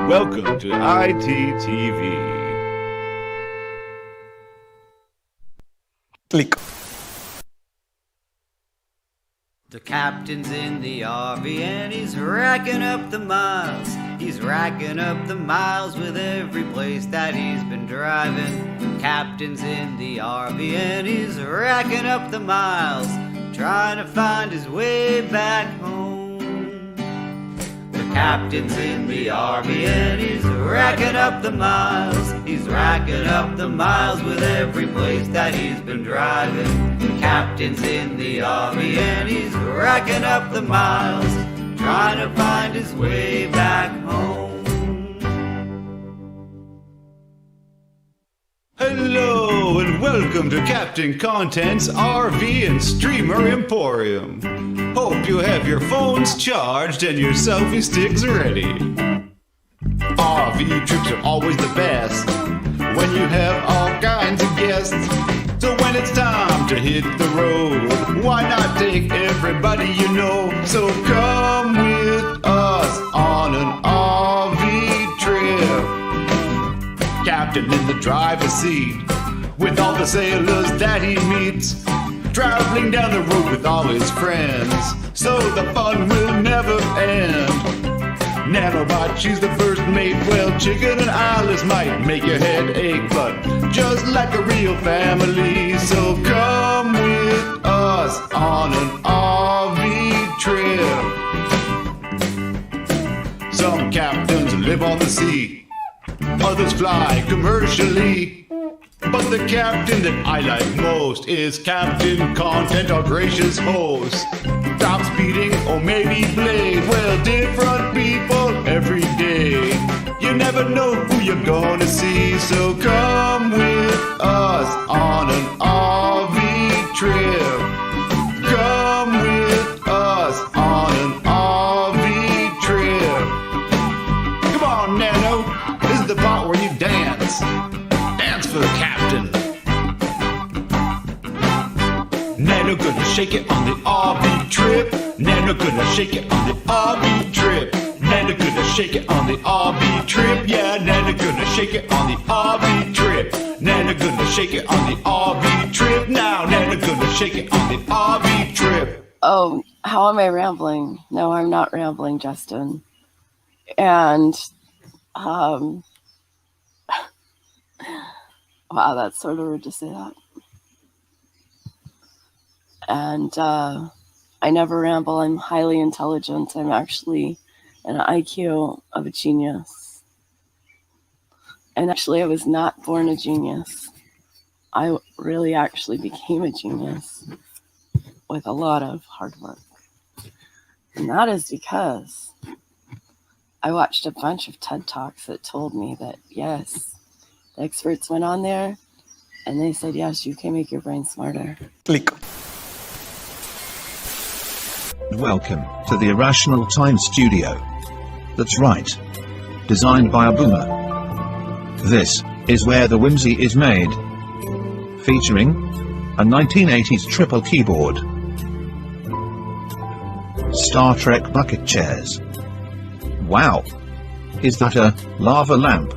Welcome to ITTV. Click. The captain's in the RV and he's racking up the miles. He's racking up the miles with every place that he's been driving. The captain's in the RV and he's racking up the miles, trying to find his way back home. The captain's in the RV and he's racking up the miles. He's racking up the miles with every place that he's been driving. The captain's in the RV and he's racking up the miles, trying to find his way back home. Hello and welcome to Captain Content's RV and Streamer Emporium. Hope you have your phones charged and your selfie sticks ready. RV trips are always the best when you have all kinds of guests. So when it's time to hit the road, why not take everybody you know? So come with us on an RV trip. Captain in the driver's seat, with all the sailors that he meets, traveling down the road with all his friends, so the fun will never end. Nanobot, she's the first mate. Well, Chicken and Alice might make your head ache, but just like a real family. So come with us on an RV trip. Some captains live on the sea, others fly commercially, but the captain that I like most is Captain Content, our gracious host. Top speeding or maybe Blade, well, different people every day. You never know who you're gonna see, so come with us on an RV trip. Come with us on an RV trip. Come on, Nano, this is the part where you dance. Dance for the captain. Nano gonna shake it on the RV trip. Nano gonna shake it on the RV trip. Nano gonna shake it on the RV trip. Yeah, Nano gonna shake it on the RV trip. Nano gonna shake it on the RV trip. Now Nano gonna shake it on the RV trip. Oh, how am I rambling? No, I'm not rambling, Justin. And, wow, that's sort of rude to say that. And I never ramble. I'm highly intelligent. I'm actually an IQ of a genius. And actually, I was not born a genius. I really actually became a genius with a lot of hard work. And that is because I watched a bunch of TED Talks that told me that, yes, the experts went on there and they said, yes, you can make your brain smarter. Click. Welcome to the Irrational Time Studio. That's right. Designed by a boomer. This is where the whimsy is made. Featuring a 1980s triple keyboard, Star Trek bucket chairs. Wow! Is that a lava lamp?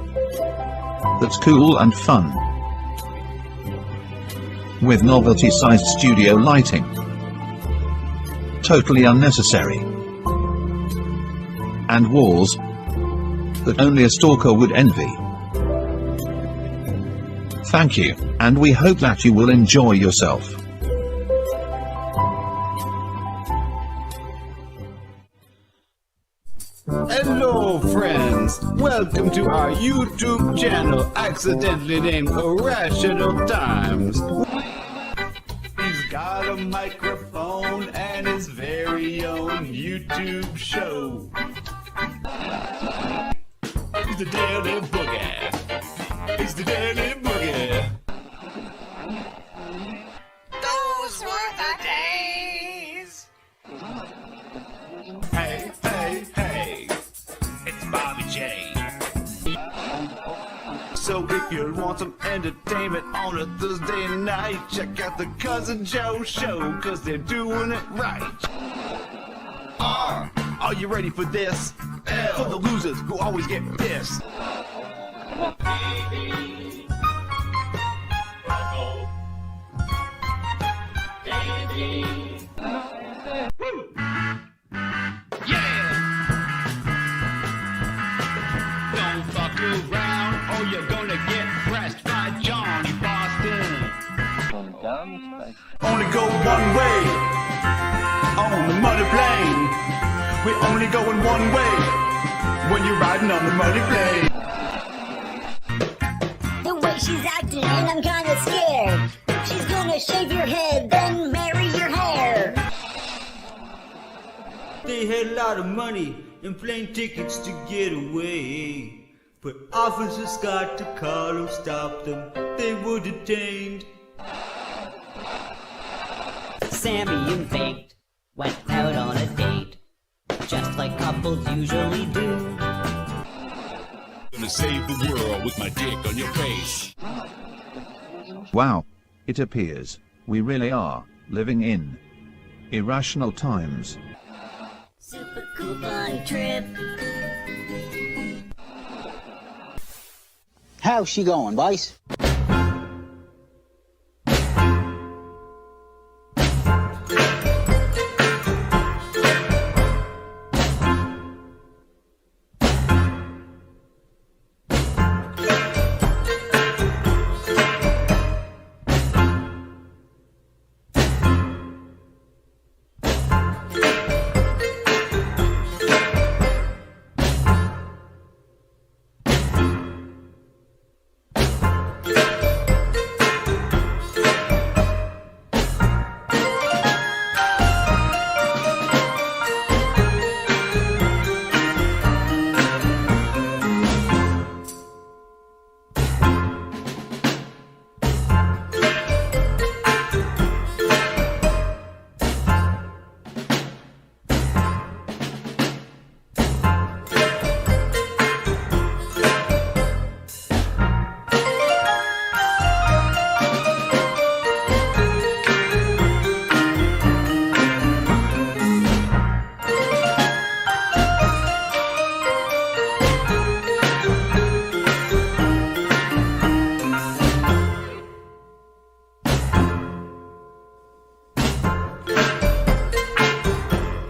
That's cool and fun. With novelty-sized studio lighting. Totally unnecessary. And walls that only a stalker would envy. Thank you, and we hope that you will enjoy yourself. Hello friends, welcome to our YouTube channel, accidentally named Irrational Times. He's got a microphone and his very own YouTube show. It's the Daily Boogie. It's the Daily Boogie. Those were the days. Hey, hey, hey, it's Bobby J. So if you want some entertainment on a Thursday night, check out the Cousin Joe Show, cause they're doing it right. Are you ready for this? L for the losers who always get pissed. Don't fuck around or you're gonna get pressed by Johnny Boston. Only go one way on the muddy plane. We're only going one way when you're riding on the muddy plane. The way she's acting, and I'm kinda scared. She's gonna shave your head, then marry your hair. They had a lot of money and plane tickets to get away. But Officer Scott DiCarlo stopped them. They were detained. Sammy and Baked went out on a date, just like couples usually do. Gonna save the world with my dick on your face. Wow. It appears we really are living in irrational times. Super cool fun trip. How's she going, boys?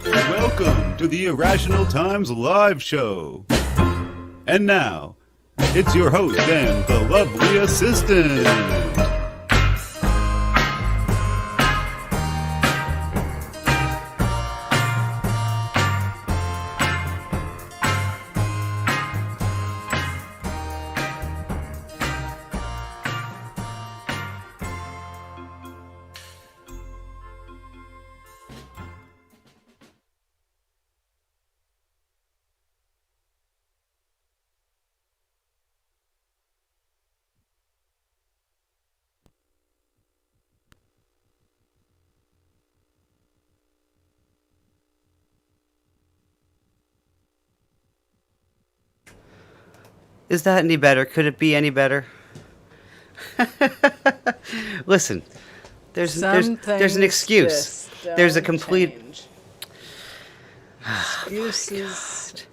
Welcome to the Irrational Times live show. And now, it's your host and the lovely assistant. Is that any better? Could it be any better? Listen, there's an excuse. There's a complete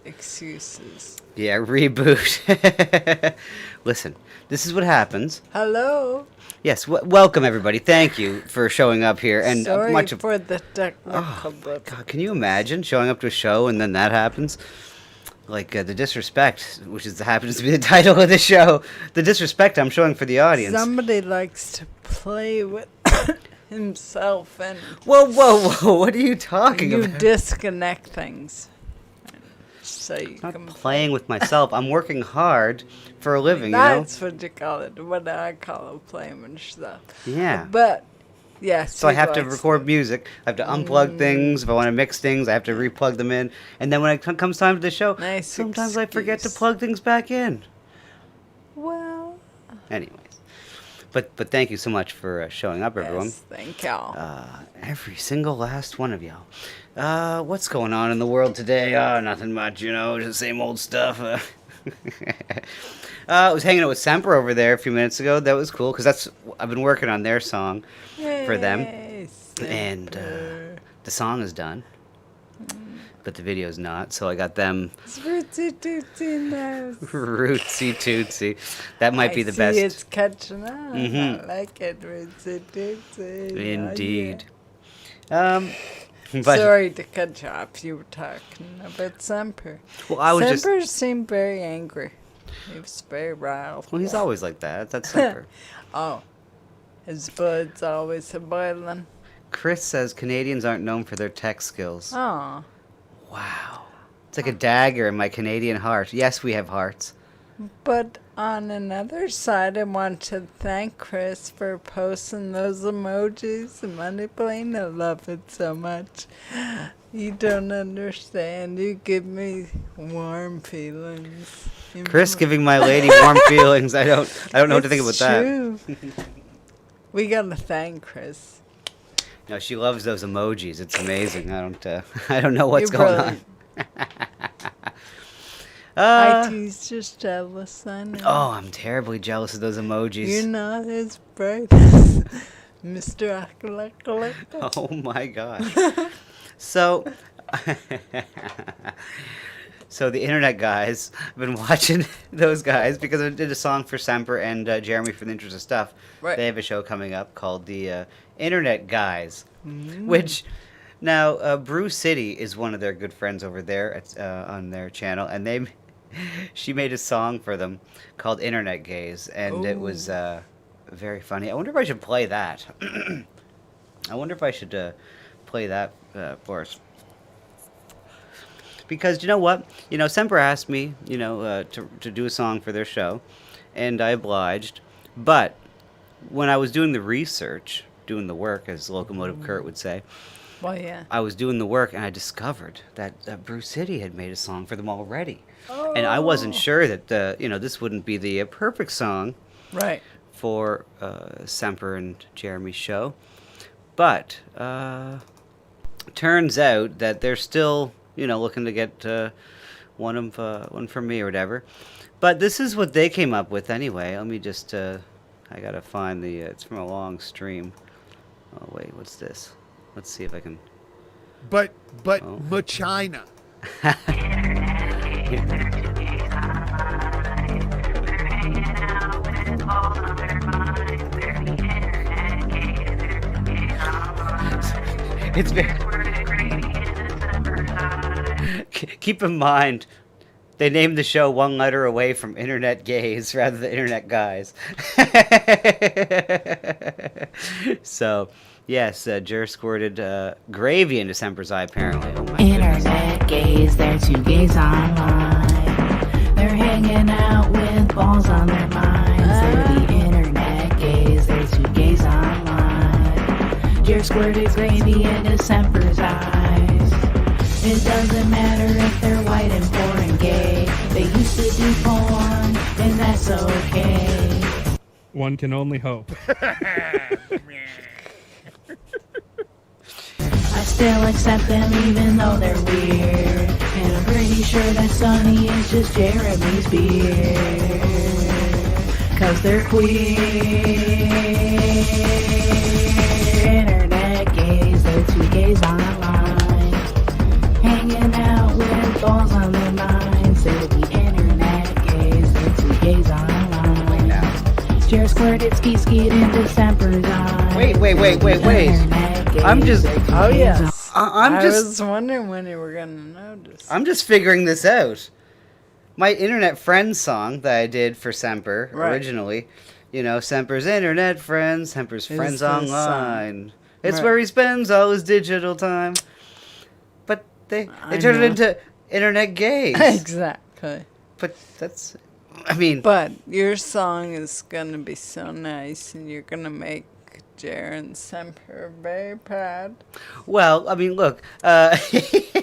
excuses. Yeah, reboot. Listen, this is what happens. Hello. Yes, welcome everybody. Thank you for showing up here, and Sorry much of. for the technical. Oh my God, can you imagine showing up to a show and then that happens? Like the disrespect, which happens to be the title of the show. The disrespect I'm showing for the audience. Somebody likes to play with himself, and Whoa! What are you talking you about? disconnect things. So you I'm can not playing with myself. I'm working hard for a living, you know? That's what you call it. What I call it, playing and stuff. Yeah. But yes. So I have to he likes record music. I have to unplug things. If I want to mix things, I have to replug them in. And then when it comes time to the show, Nice sometimes I forget to excuse. plug things back in. Well. Anyways. But thank you so much for showing up, everyone. Yes, thank y'all. Every single last one of y'all. What's going on in the world today? Nothing much, you know, just the same old stuff. I was hanging out with Semper over there a few minutes ago. That was cool, because I've been working on their song for them. Yay, And Semper. the song is done. but the video's not. So I got them It's Rootsy Tootsie Nose. Rootsy Tootsie. That might be the see best. It's catching on. Mhm. I like it, Rootsy Tootsie. Indeed. Oh, But yeah. Sorry to cut you off. You were talking about Semper. well, I was just. Semper seemed very angry. He was very riled. Well, he's always like that. That's Semper. Oh, his blood's always a boiling. Chris says Canadians aren't known for their tech skills. Oh, Wow. It's like a dagger in my Canadian heart. Yes, we have hearts. but on another side, I want to thank Chris for posting those emojis. The money plane, I love it so much. You don't understand. You give me warm feelings. Chris giving my lady warm feelings. I don't know what to think about that. True. We gotta thank Chris. No, she loves those emojis. It's amazing. I don't know what's going on. IT's just jealous, I know. Oh, I'm terribly jealous of those emojis. You're not as bright as Mr. Akalaka. Oh my gosh. So, so the internet guys, I've been watching those guys because I did a song for Semper and Jeremy for the Interest of Stuff. Right. They have a show coming up called the Internet Guys, which now Brew City is one of their good friends over there at, on their channel, and she made a song for them called Internet Gays, and it was very funny. I wonder if I should play that. I wonder if I should play that for us. Because you know what? You know, Semper asked me, you know, to do a song for their show, and I obliged. But when I was doing the research, doing the work, as Locomotive Kurt would say, Well, yeah. I was doing the work, and I discovered that Brew City had made a song for them already. And I wasn't sure that, you know, this wouldn't be the perfect song Right. for Semper and Jeremy's show. But turns out that they're still, you know, looking to get one from me or whatever. But this is what they came up with anyway. Let me just, I gotta find the, it's from a long stream. Oh wait, what's this? Let's see if I can. But Oh. Machina. It's very. Keep in mind, they named the show one letter away from Internet Gays rather than Internet Guys. So, yes, Jer squirted gravy into Semper's eye, apparently. Oh my goodness. Internet gays, they're two gays online. They're hanging out with balls on their minds. They're the internet gays, they're two gays online. Jer squirted gravy into Semper's eyes. It doesn't matter if they're white and poor and gay. They used to do porn, and that's okay. One can only hope. I still accept them even though they're weird. And I'm pretty sure that Sunny is just Jeremy's beard. 'Cause they're queer. Internet gays, they're two gays online. Hanging out with balls on their minds. They're the internet gays, they're two gays online. Jer squirted ski-skied into Semper's eyes. Wait. I'm just. Oh, yes. I'm I just. was wondering when you were going to notice. I'm just figuring this out. My Internet Friends song that I did for Semper Right. originally, you know, Semper's Internet Friends, Semper's Friends Is the song. Online. It's Right. where he spends all his digital time. But they I turned it know. into Internet Gays. Exactly. But that's, I mean, But your song is going to be so nice, and you're going to make Jer and Semper very proud. well, I mean, look.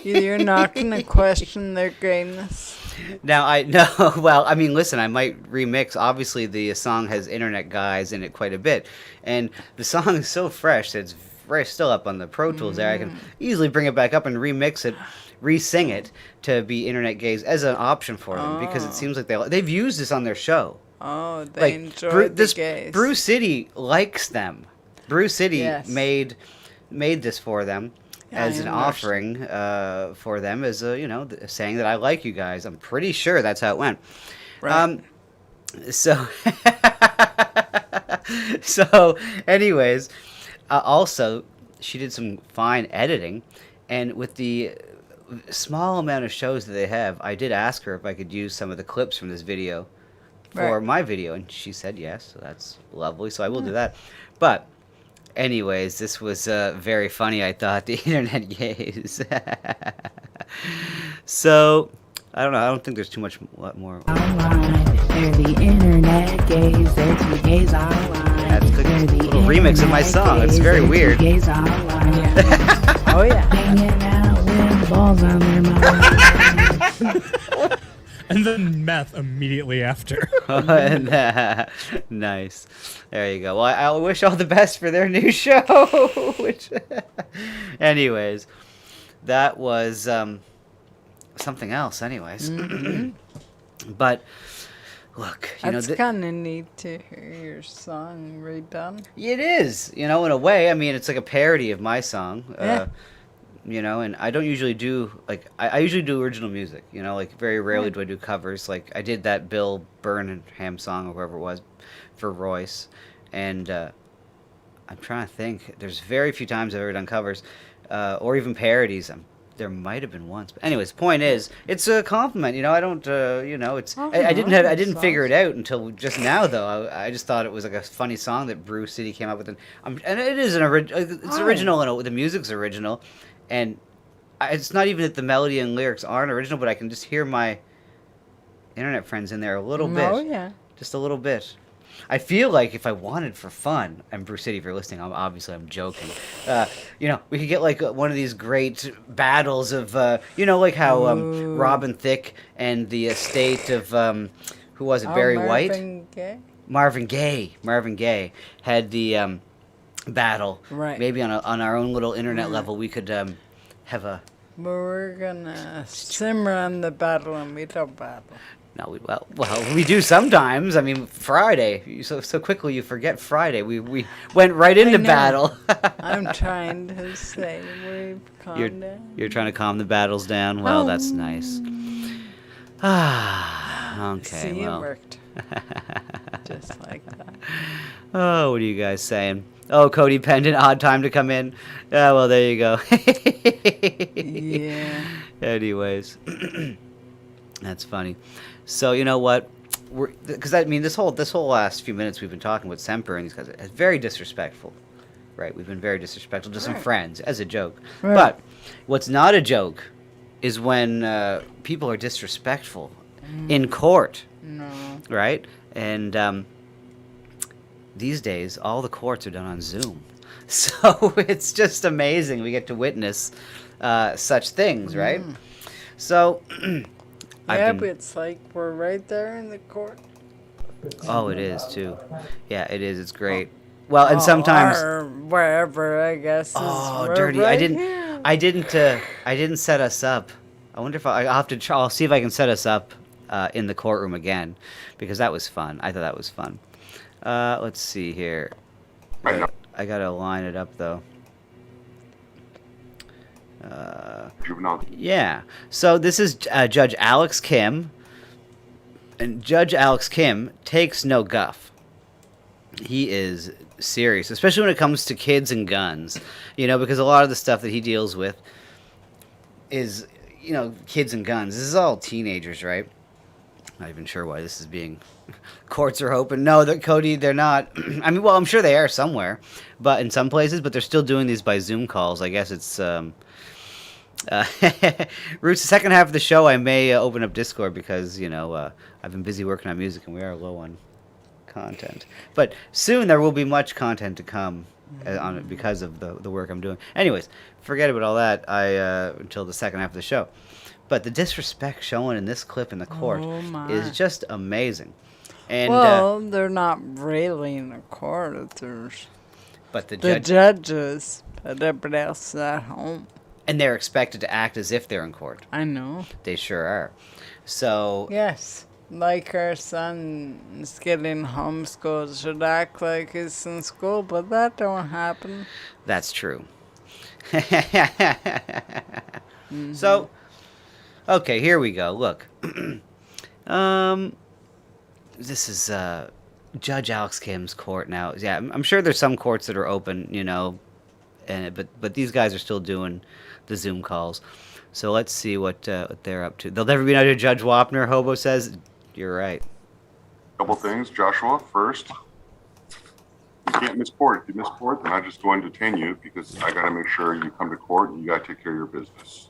You're not going to question their greatness. Now I know. Well, I mean, listen. I might remix. Obviously, the song has Internet Guys in it quite a bit, and the song is so fresh that it's very still up on the Pro Tools there. I can easily bring it back up and remix it, re-sing it to be Internet Gays as an option for them because it seems like they've used this on their show. Oh, they enjoy the this gays. Brew City likes them. Brew City Yes. made this for them, as an offering for them, as a, saying that I like you guys. I'm pretty sure that's how it went. Right. So, so, anyways, also she did some fine editing, and with the small amount of shows that they have, I did ask her if I could use some of the clips from this video for my video, and she said yes. So that's lovely. So I will do that. But anyways, this was very funny, I thought, the internet gays. So I don't know. I don't think there's too much more. They're the internet gays. They're two gays online. That's a little remix of my song. It's very weird. Gays online. Oh yeah. Hanging out with balls on their mind. And then meth immediately after. Nice. There you go. Well, I wish all the best for their new show. Anyways, that was something else. Anyways, but look, That's kind of neat to hear your song redone. it is. In a way. I mean, it's like a parody of my song. Yeah. And I don't usually do, like, I usually do original music, like, very rarely do I do covers. Like, I did that Bill Burnham song, or whoever it was, for Royce, and I'm trying to think. There's very few times I've ever done covers, or even parodies. There might have been once, but anyways, the point is, it's a compliment. I don't, it's. I didn't figure it out until just now, though. I just thought it was like a funny song that Brew City came up with, and it is it's original, and the music's original. And it's not even that the melody and lyrics aren't original, but I can just hear my internet friends in there a little bit. Oh, yeah. Just a little bit. I feel like if I wanted for fun, and Bruce City, if you're listening, I'm joking. We could get like one of these great battles of, like how Robin Thicke and the estate of, who was it, Barry White? Marvin Gaye had the battle. Right. Maybe on our own little internet level, we could have a. We're gonna simmer on the battle and we don't battle. No, we do sometimes. I mean, Friday. So quickly you forget Friday. We went right into battle. I'm trying to say we've calmed down. You're trying to calm the battles down. Well, that's nice. Okay. See, well. it worked. Just like that. Oh, what are you guys saying? Oh, codependent, odd time to come in. Yeah, well, there you go. Yeah. Anyways, that's funny. So you know what? Because I mean, this whole last few minutes we've been talking with Semper and these guys. It's very disrespectful, right? We've been very disrespectful to some friends as a joke. Right. But what's not a joke is when people are disrespectful in court. No. Right? And these days, all the courts are done on Zoom. So it's just amazing. We get to witness such things, right? So, but it's like we're right there in the court. Oh, it is, too. Yeah, it is. It's great. Well, and sometimes... Or wherever, I guess. Oh, we're dirty. Right I didn't set us up. I wonder if I'll have to try. I'll see if I can set us up in the courtroom again, because that was fun. I thought that was fun. Let's see here. I gotta line it up though. Yeah. So this is Judge Alex Kim, and Judge Alex Kim takes no guff. He is serious, especially when it comes to kids and guns. Because a lot of the stuff that he deals with is, kids and guns. This is all teenagers, right? Not even sure why this is being... Courts are open. No, Cody, they're not. I mean, well, I'm sure they are somewhere, but in some places, but they're still doing these by Zoom calls. I guess it's... Roots, the second half of the show, I may open up Discord because, I've been busy working on music and we are low on content. But soon there will be much content to come on it because of the work I'm doing. Anyways, forget about all that until the second half of the show. But the disrespect shown in this clip in the court is just amazing. And they're not really in a court. There's but the judges, but everybody else is at home. And they're expected to act as if they're in court. I know. They sure are. So yes, like our son is getting homeschooled, should act like he's in school, but that don't happen. That's true. So, okay, here we go. Look, this is Judge Alex Kim's court now. Yeah, I'm sure there's some courts that are open, you know, but these guys are still doing the Zoom calls. So let's see what they're up to. There'll never be another Judge Wapner, Hobo says. You're right. Couple things, Joshua. First, you can't miss court. If you miss court, then I just go and detain you because I got to make sure you come to court and you got to take care of your business.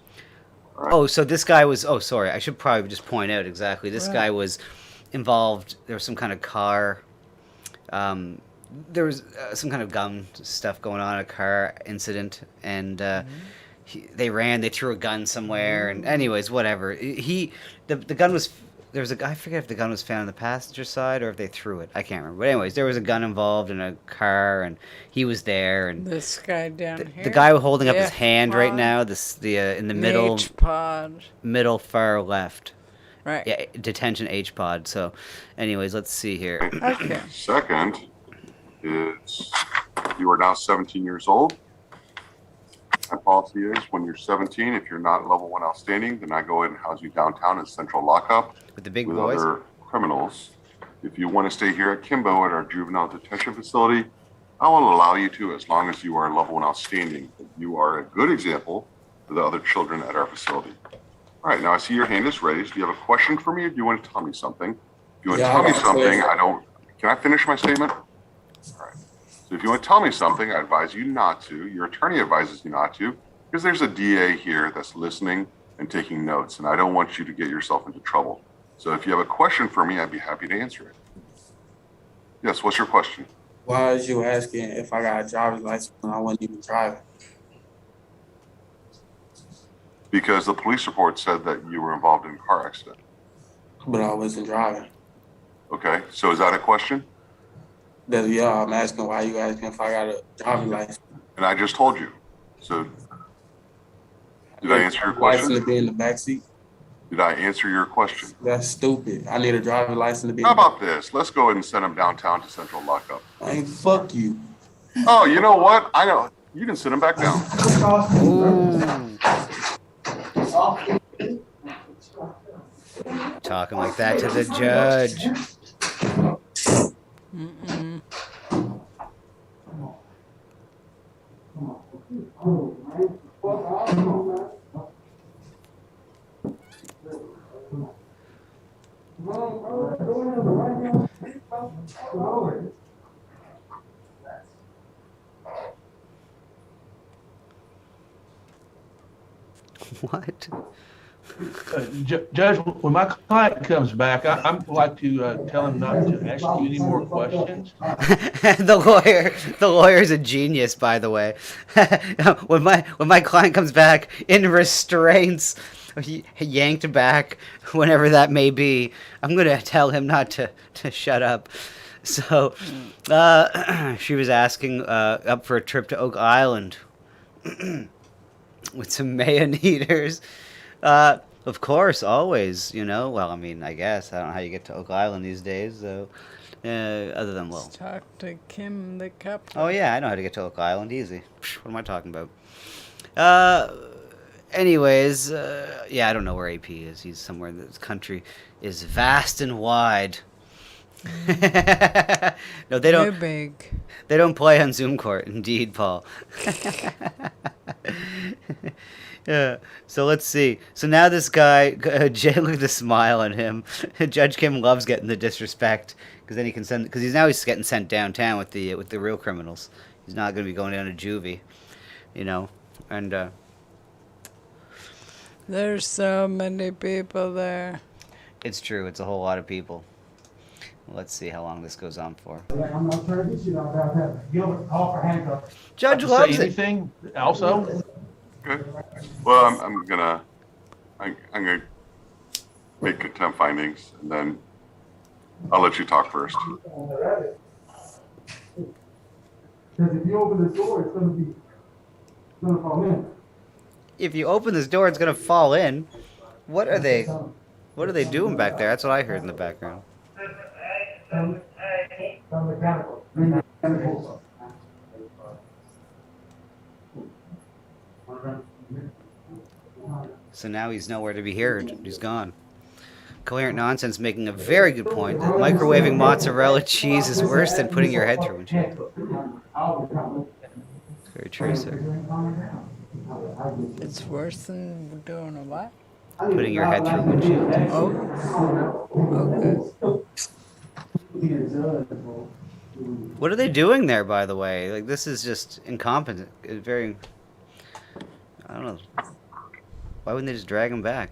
All right? Oh, so this guy was. Oh, sorry. I should probably just point out exactly. This guy was involved. There was some kind of car. There was some kind of gun stuff going on, a car incident, and they threw a gun somewhere, and anyways, whatever. The gun was. There was a guy. I forget if the gun was found on the passenger side or if they threw it. I can't remember. But anyways, there was a gun involved in a car, and he was there. And this guy down here. The guy holding up his hand right now. In the middle. H-pod. Middle far left. Right. Yeah, detention H-pod. So, anyways, let's see here. Okay. Second is you are now 17 years old. My policy is when you're 17, if you're not level 1 outstanding, then I go ahead and house you downtown in central lockup with the big with boys. Other criminals. If you want to stay here at Kimbo at our juvenile detention facility, I will allow you to as long as you are level 1 outstanding. You are a good example for the other children at our facility. All right, now I see your hand is raised. Do you have a question for me or do you want to tell me something? If you want to tell me something, can I finish my statement? All right. So if you want to tell me something, I advise you not to. Your attorney advises you not to, because there's a DA here that's listening and taking notes, and I don't want you to get yourself into trouble. So if you have a question for me, I'd be happy to answer it. Yes, what's your question? Why is you asking if I got a driver's license when I wasn't even driving? Because the police report said that you were involved in a car accident. But I wasn't driving. Okay, so is that a question? Yeah, I'm asking why you asking if I got a driver's license. And I just told you. So did I answer your question? License to be in the backseat? Did I answer your question? That's stupid. I need a driver's license to be How about this? Let's go ahead and send him downtown to central lockup. Hey, fuck you. Oh, you know what? I know. You can send him back down. Talking like that to the judge. What? Judge, when my client comes back, I'm like to tell him not to ask you any more questions. The lawyer's a genius, by the way. when my client comes back in restraints, yanked back, whenever that may be, I'm gonna tell him not to shut up. So, she was asking up for a trip to Oak Island with some mayonnaise. Of course, always, you know. Well, I mean, I guess. I don't know how you get to Oak Island these days, so, other than, well. Let's talk to Kim, the captain. Oh, yeah, I know how to get to Oak Island. Easy. What am I talking about? Anyways, yeah, I don't know where AP is. He's somewhere in this country is vast and wide. No, they don't. They're big. They don't play on Zoom Court, indeed, Paul. Yeah. So let's see. So now this guy, Jay, look at the smile on him. Judge Kim loves getting the disrespect because then he can send. Because he's getting sent downtown with the real criminals. He's not going to be going down to juvie, you know. And there's so many people there. It's true. It's a whole lot of people. Let's see how long this goes on for. Judge loves it. Anything also? Okay. Well, I'm gonna make contempt findings, and then I'll let you talk first. Because if you open the door, it's gonna fall in. If you open this door, it's gonna fall in. What are they doing back there? That's what I heard in the background. So now he's nowhere to be heard. He's gone. Coherent Nonsense making a very good point that microwaving mozzarella cheese is worse than putting your head through windshield. Very true, sir. It's worse than doing a what? Putting your head through windshield. Oh. Okay. What are they doing there, by the way? Like, this is just incompetent. Very... I don't know. Why wouldn't they just drag him back?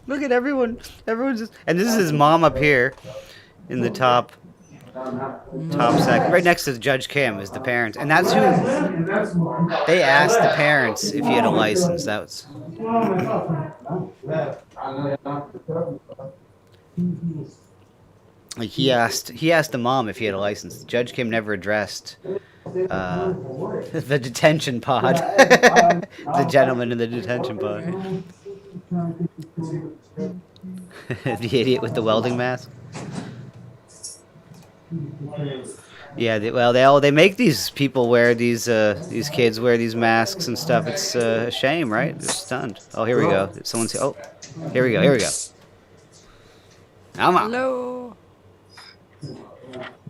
Look at everyone. Everyone's just... And this is his mom up here in the top second. Right next to Judge Kim is the parents. And that's who... They asked the parents if he had a license. That was... Like he asked the mom if he had a license. Judge Kim never addressed the detention pod. The gentleman in the detention pod. The idiot with the welding mask. Yeah, they make these people wear these kids wear these masks and stuff. It's a shame, right? They're stunned. Oh, here we go. Someone's here we go. Come on. Hello.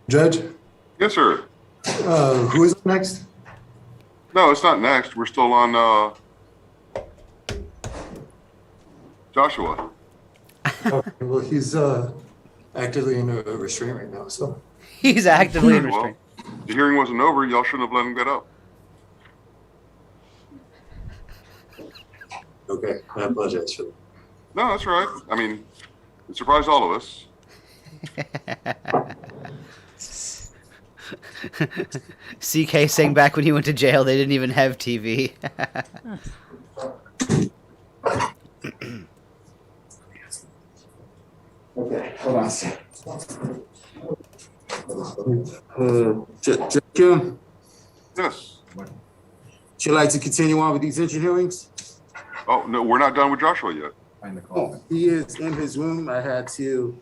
Judge? Yes, sir. Who is up next? No, it's not next. We're still on Joshua. Okay, well, he's actively in a restraint right now, so. He's actively in restraint. Well, the hearing wasn't over. Y'all shouldn't have let him get up. Okay, I apologize for that. No, that's right. I mean, it surprised all of us. CK saying back when he went to jail, they didn't even have TV. Okay, hold on a second. Judge Kim? Yes. Would you like to continue on with these detention hearings? Oh, no, we're not done with Joshua yet. Oh, he is in his room. I had to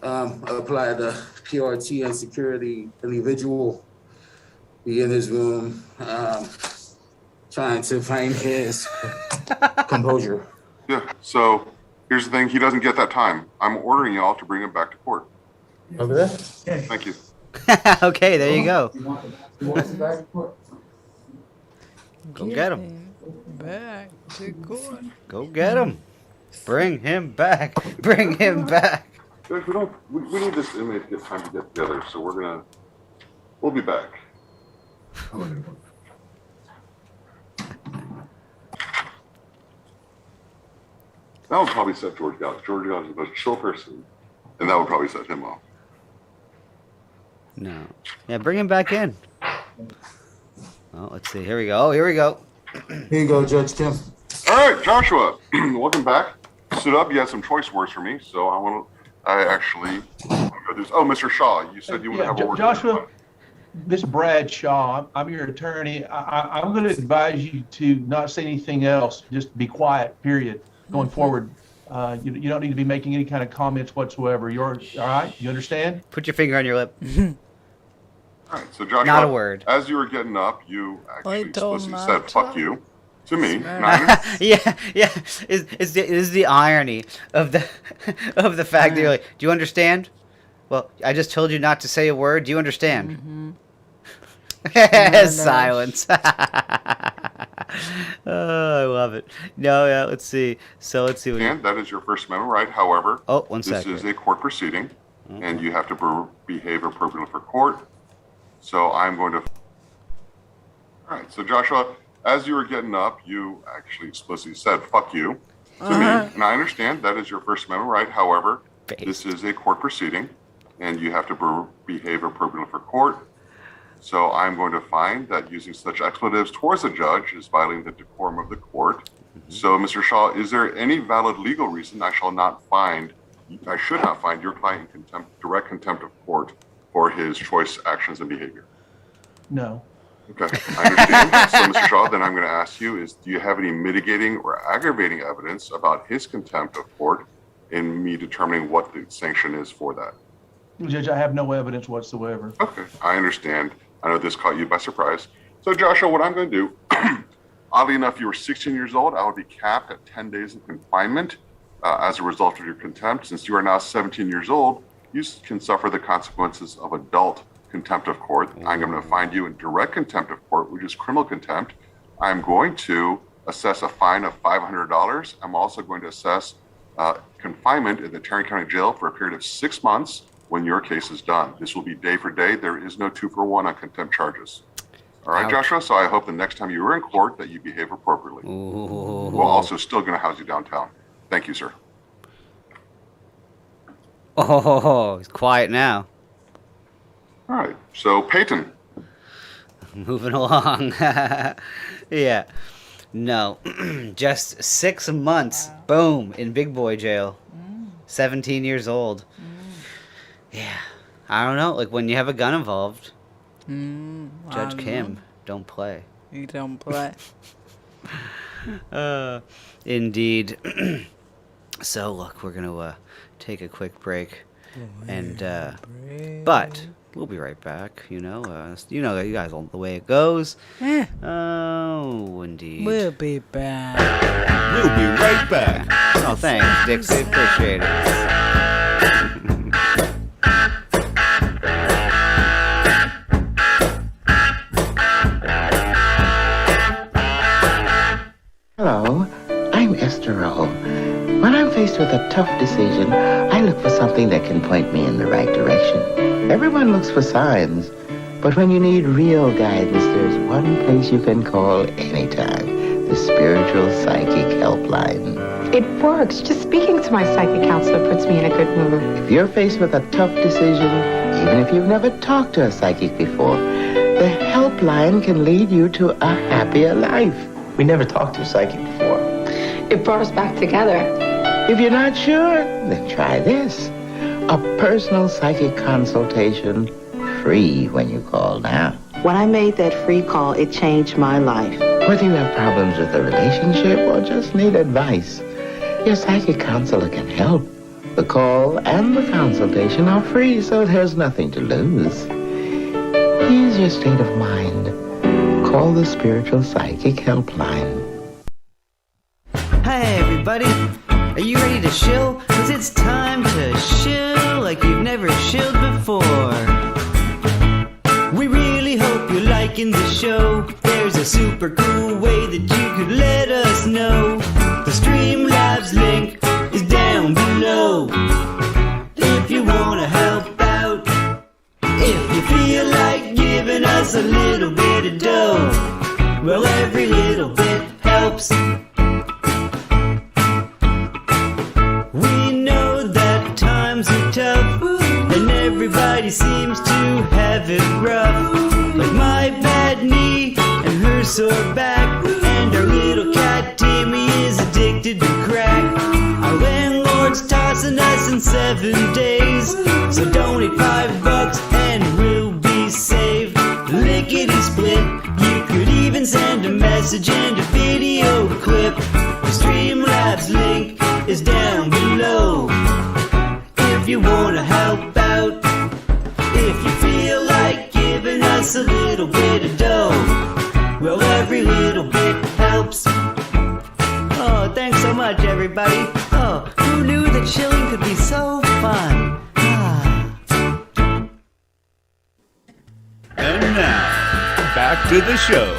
apply the PRT and security individual. Be in his room, trying to find his composure. Yeah, so here's the thing. He doesn't get that time. I'm ordering y'all to bring him back to court. Over there? Thank you. Okay, there you go. He wants him back in court. Go get him. Back to court. Go get him. Bring him back. Bring him back. Judge, we need this inmate to get time to get together, so we'll be back. That would probably set George Gallagher. George Gallagher is the most chill person, and that would probably set him off. No. Yeah, bring him back in. Oh, let's see. Here we go. Oh, here we go. Here you go, Judge Kim. All right, Joshua, welcome back. Stood up. You had some choice words for me, so I actually want to go through this. Oh, Mr. Shaw, you said you want to have a word. Joshua, this is Brad Shaw. I'm your attorney. I'm going to advise you to not say anything else. Just be quiet, period, going forward. You don't need to be making any kind of comments whatsoever. All right? You understand? Put your finger on your lip. All right, so Joshua, not a word. As you were getting up, you actually explicitly said to. "fuck you" to me. Yeah. Is the irony of the fact that you're like, do you understand? Well, I just told you not to say a word. Do you understand? Mm-hmm. Silence. Oh, I love it. No, yeah. Let's see. So let's see. And that is your First Amendment right. However, one second. This is a court proceeding, and you have to behave appropriately for court. So I'm going to. All right. So Joshua, as you were getting up, you actually explicitly said "fuck you" to me, and I understand that is your First Amendment right. However, this is a court proceeding, and you have to behave appropriately for court. So I'm going to find that using such expletives towards a judge is violating the decorum of the court. Mm-hmm. So, Mr. Shaw, is there any valid legal reason I should not find your client in direct contempt of court for his choice actions and behavior? No. Okay, I understand. So, Mr. Shaw, then I'm going to ask you do you have any mitigating or aggravating evidence about his contempt of court in me determining what the sanction is for that? Judge, I have no evidence whatsoever. Okay, I understand. I know this caught you by surprise. So, Joshua, what I'm going to do, oddly enough, you were 16 years old. I would be capped at 10 days of confinement as a result of your contempt. Since you are now 17 years old, you can suffer the consequences of adult contempt of court. I'm going to find you in direct contempt of court, which is criminal contempt. I'm going to assess a fine of $500. I'm also going to assess confinement in the Tarrant County Jail for a period of 6 months when your case is done. This will be day for day. There is no 2-for-1 on contempt charges. All right, Joshua, so I hope the next time you are in court that you behave appropriately. We're also still going to house you downtown. Thank you, sir. Oh, he's quiet now. All right, so Peyton. Moving along. Yeah. No. Just 6 months. Boom. In big boy jail. 17 years old. Yeah. I don't know. Like, when you have a gun involved, Judge Kim, don't play. You don't play. Indeed. So, look, we're going to take a quick break. But we'll be right back, you know, you guys know the way it goes. Oh, indeed. We'll be back. We'll be right back. Oh, thanks, Dixie. Appreciate it. Hello, I'm Esther Rowe. When I'm faced with a tough decision, I look for something that can point me in the right direction. Everyone looks for signs, but when you need real guidance, there's one place you can call anytime, the Spiritual Psychic Helpline. It works. Just speaking to my psychic counselor puts me in a good mood. If you're faced with a tough decision, even if you've never talked to a psychic before, the helpline can lead you to a happier life. We never talked to a psychic before. It brought us back together. If you're not sure, then try this. A personal psychic consultation, free when you call now. When I made that free call, it changed my life. Whether you have problems with a relationship or just need advice, your psychic counselor can help. The call and the consultation are free, so there's nothing to lose. Ease your state of mind. Call the Spiritual Psychic Helpline. Hey, everybody. Are you ready to chill? 'Cause it's time to chill like you've never chilled before. We really hope you're liking the show. There's a super cool way that you could let us know. The Streamlabs link is down below. If you want to help out, if you feel like giving us a little bit of dough, well, every little bit helps. We know that times are tough, and everybody seems to have it rough. Like my bad knee and her sore back, and our little cat Timmy is addicted to crack. Our landlord's tossing us in 7 days, so donate $5 and we'll be saved. Lickety split, you could even send a message and a video clip. The Streamlabs link is down below. If you want to help out, if you feel like giving us a little bit of dough, well, every little bit helps. Oh, thanks so much, everybody. Oh, who knew that chilling could be so fun? And now, back to the show.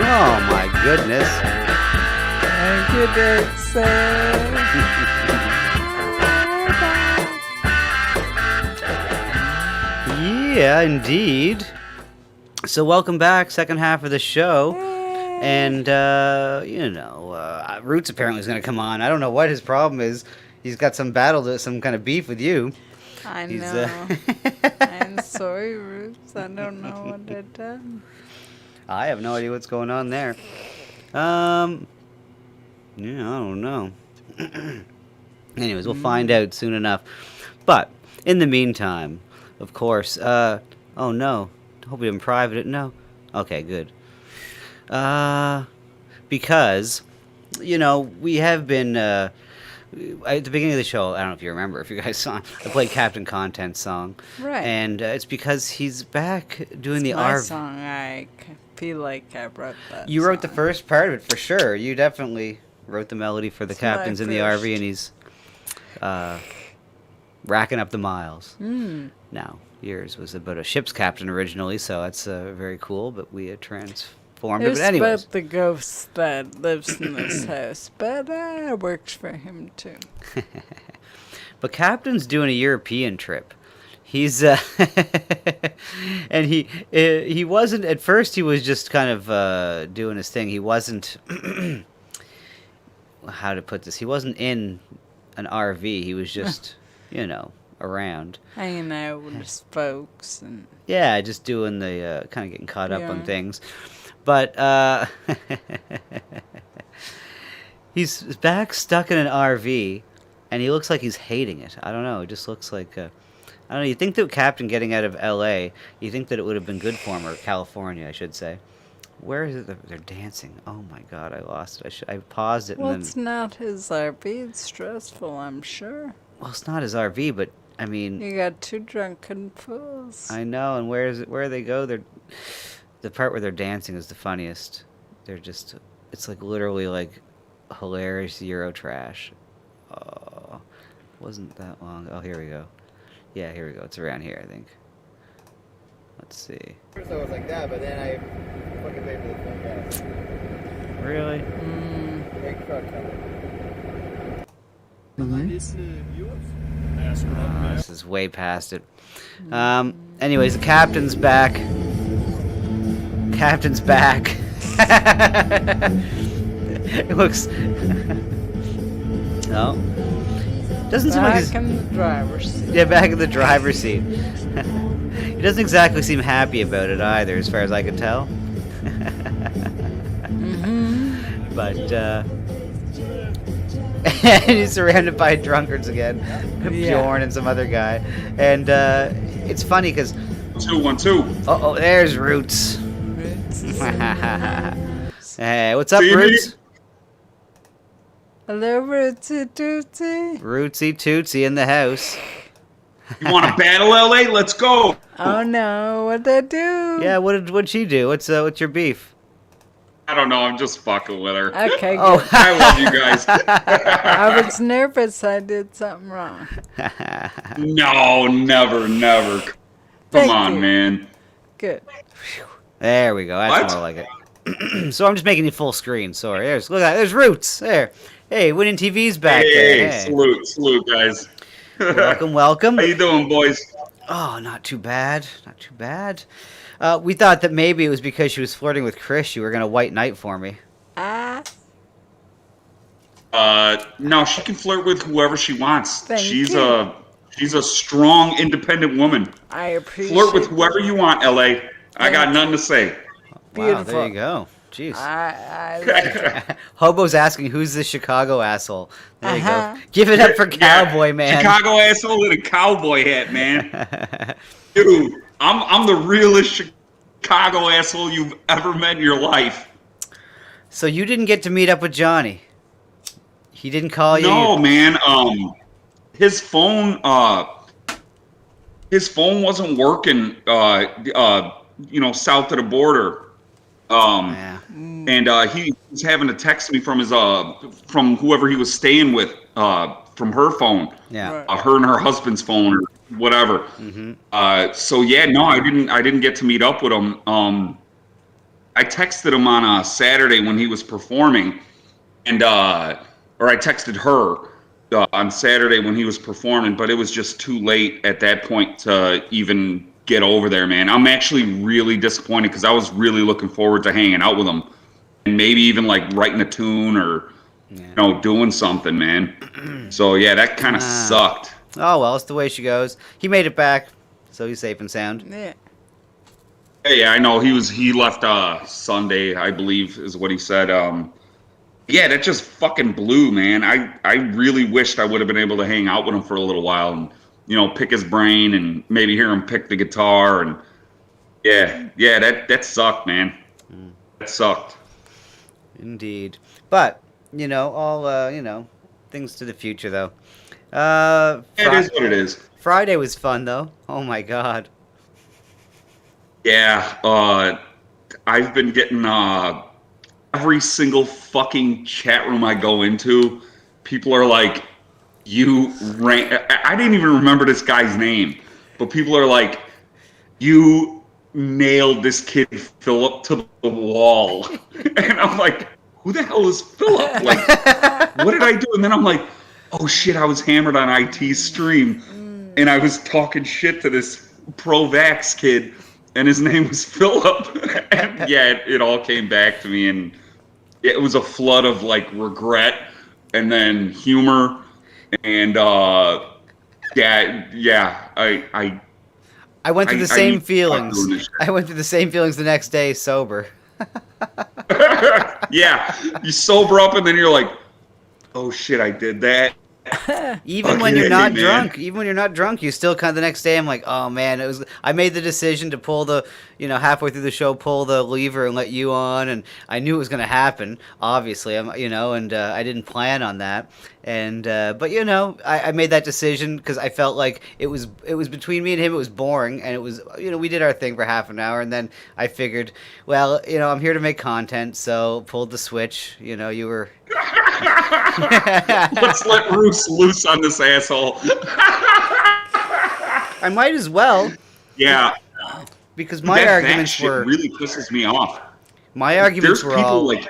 Oh, my goodness. Thank you, Dixie. Yeah, indeed. So welcome back, second half of the show. And, Roots apparently is going to come on. I don't know what his problem is. He's got some some kind of beef with you. I know. I'm sorry, Roots. I don't know what I've done. I have no idea what's going on there. I don't know. Anyways, we'll find out soon enough. But in the meantime, of course, oh no, hope we didn't private it. No, okay, good. Because we have been at the beginning of the show, I don't know if you remember, if you guys saw, I played Captain Content's song. Right. And it's because he's back doing the My RV. song, I feel like I wrote that. You wrote the first part of it for sure. You definitely wrote the melody for the It's my captains in the first. RV, and he's racking up the miles. Mm. Now, yours was about a ship's captain originally, so that's very cool, but we transformed it. It's But anyways. about the ghost that lives in this house, but it works for him too. But Captain's doing a European trip. He's and he wasn't at first. He was just kind of doing his thing. He wasn't how to put this. He wasn't in an RV. He was just around. Hanging out with his folks and Yeah, just doing the kind of getting caught up on Yeah. things. But he's back stuck in an RV, and he looks like he's hating it. I don't know. It just looks like I don't know. You think that Captain getting out of L.A., you think that it would have been good for him, or California, I should say. Where is it? They're dancing. Oh my God, I lost it. I paused it well, and it's then. not his RV. It's stressful, I'm sure. Well, it's not his RV, but I mean. You got two drunken fools. I know, and where is it? Where they go? They're the part where they're dancing is the funniest. They're just, it's like literally like hilarious Euro trash. Oh, wasn't that long? Oh, here we go. Yeah, here we go. It's around here, I think. Let's see. First I was like that, but then I fucking paid for the film gas. Really? Big truck coming. This is way past it. Anyways, the captain's back. Captain's back. It looks. No. Doesn't seem like Back he's. in the driver's seat. Yeah, back in the driver's seat. He doesn't exactly seem happy about it either, as far as I can tell. But he's surrounded by drunkards again, Bjorn and some other guy, and it's funny because 212. Oh, there's Roots. Hey, what's up, See you, Roots? Hello, Rootsy Tootsy. Rootsy Tootsy in the house. You want to battle, LA? Let's go. Oh no, what'd I do? Yeah, what'd she do? What's your beef? I don't know. I'm just fucking with her. Okay, good. Oh. I love you guys. I was nervous I did something wrong. No, never. Come Thank on, you. man. Good. There we go. That's What? more like it. So I'm just making you full screen. Sorry. Look at that. There's Roots. There. Hey, Winning TV's back there. Hey, salute, guys. Welcome. How you doing, boys? Oh, not too bad. Not too bad. We thought that maybe it was because she was flirting with Chris. You were gonna white knight for me. No, she can flirt with whoever she wants. Thank she's you. she's a strong, independent woman. I appreciate Flirt with whoever you want, LA. I got Thank nothing to say. Wow, there you go. Jeez. I like it. Hobo's asking, who's the Chicago asshole? There you Uh-huh. go. Give it up for Cowboy Man. Chicago asshole in a cowboy hat, man. Dude, I'm the realest Chicago asshole you've ever met in your life. So you didn't get to meet up with Johnny? He didn't call you? No, man. His phone wasn't working. South of the border. And he was having to text me from his from whoever he was staying with from her phone. Yeah. Her and her husband's phone or whatever. So yeah, no, I didn't get to meet up with him. I texted him on a Saturday when he was performing, and or I texted her on Saturday when he was performing, but it was just too late at that point to even get over there, man. I'm actually really disappointed because I was really looking forward to hanging out with him and maybe even like writing a tune or doing something, man. So yeah, that kind of sucked. Oh well, it's the way she goes. He made it back, so he's safe and sound. Yeah. Yeah, I know he left Sunday, I believe is what he said. Yeah, that just fucking blew, man. I really wished I would have been able to hang out with him for a little while and pick his brain and maybe hear him pick the guitar and yeah, that sucked, man. That sucked. Indeed. But, all things to the future, though. It is what it is. Friday was fun, though. Oh my god. Yeah, I've been getting every single fucking chat room I go into, people are like, I didn't even remember this guy's name, but people are like, you nailed this kid Philip to the wall. And I'm like, who the hell is Philip? Like, what did I do? And then I'm like, oh shit, I was hammered on IT's stream and I was talking shit to this pro-vax kid and his name was Philip. And yeah, it all came back to me, and it was a flood of like regret and then humor and I went through the same feelings. I went through the same feelings the next day sober. Yeah, you sober up and then you're like, oh shit, I did that. Even when you're not drunk, you still kind of the next day. I'm like, oh man, I made the decision to pull the, halfway through the show, pull the lever and let you on, and I knew it was going to happen. Obviously, and I didn't plan on that. And but I made that decision because I felt like it was between me and him. It was boring, and it was we did our thing for half an hour, and then I figured, well, I'm here to make content, so pulled the switch. You were. Let's let Roos loose on this asshole. I might as well. Yeah. Because my arguments were really pisses me off. My arguments were all like,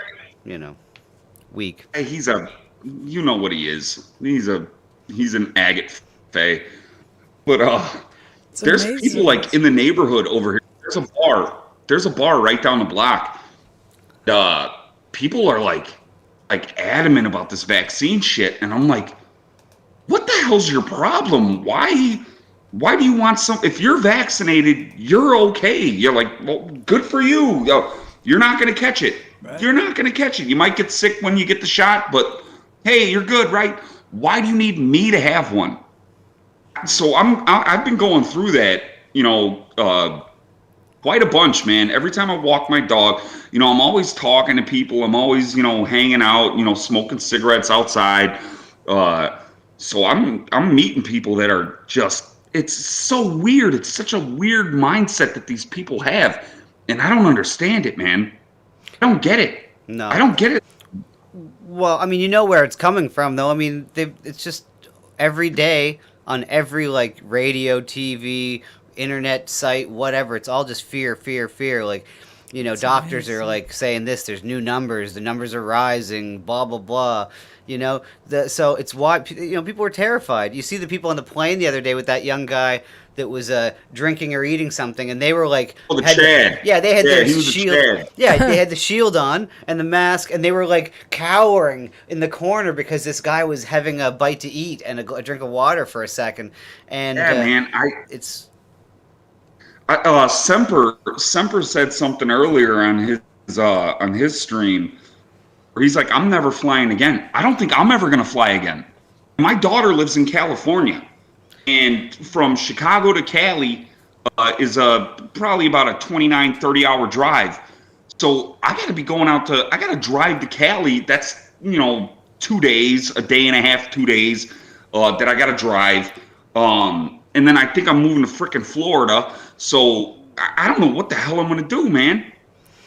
weak. Hey, he's you know what he is. He's an agate fae. But there's amazing. People like in the neighborhood over here. There's a bar right down the block. People are like adamant about this vaccine shit, and I'm like, what the hell's your problem? Why do you want if you're vaccinated, you're okay. You're like, well, good for you. You're not going to catch it. Right. You're not going to catch it. You might get sick when you get the shot, but hey, you're good, right? Why do you need me to have one? So I've been going through that, quite a bunch, man. Every time I walk my dog, I'm always talking to people. I'm always, hanging out, smoking cigarettes outside. So I'm meeting people that are just, it's so weird. It's such a weird mindset that these people have. And I don't understand it, man. I don't get it. No. I don't get it. Well, I mean, where it's coming from, though. I mean, it's just every day on every, radio, TV, internet site, whatever, it's all just fear. Like, it's doctors amazing. Are saying this, there's new numbers, the numbers are rising, blah blah blah. So it's why people are terrified. You see the people on the plane the other day with that young guy that was drinking or eating something, and they were like, Chad. They had their shield. Yeah, they had the shield on and the mask, and they were cowering in the corner because this guy was having a bite to eat and a drink of water for a second. And man, Semper said something earlier on his stream where he's like, I'm never flying again. I don't think I'm ever going to fly again. My daughter lives in California, and from Chicago to Cali is probably about a 29, 30-hour drive. So I got to be I got to drive to Cali. That's, 2 days, a day and a half, 2 days that I got to drive. And then I think I'm moving to frickin' Florida. So I don't know what the hell I'm going to do, man.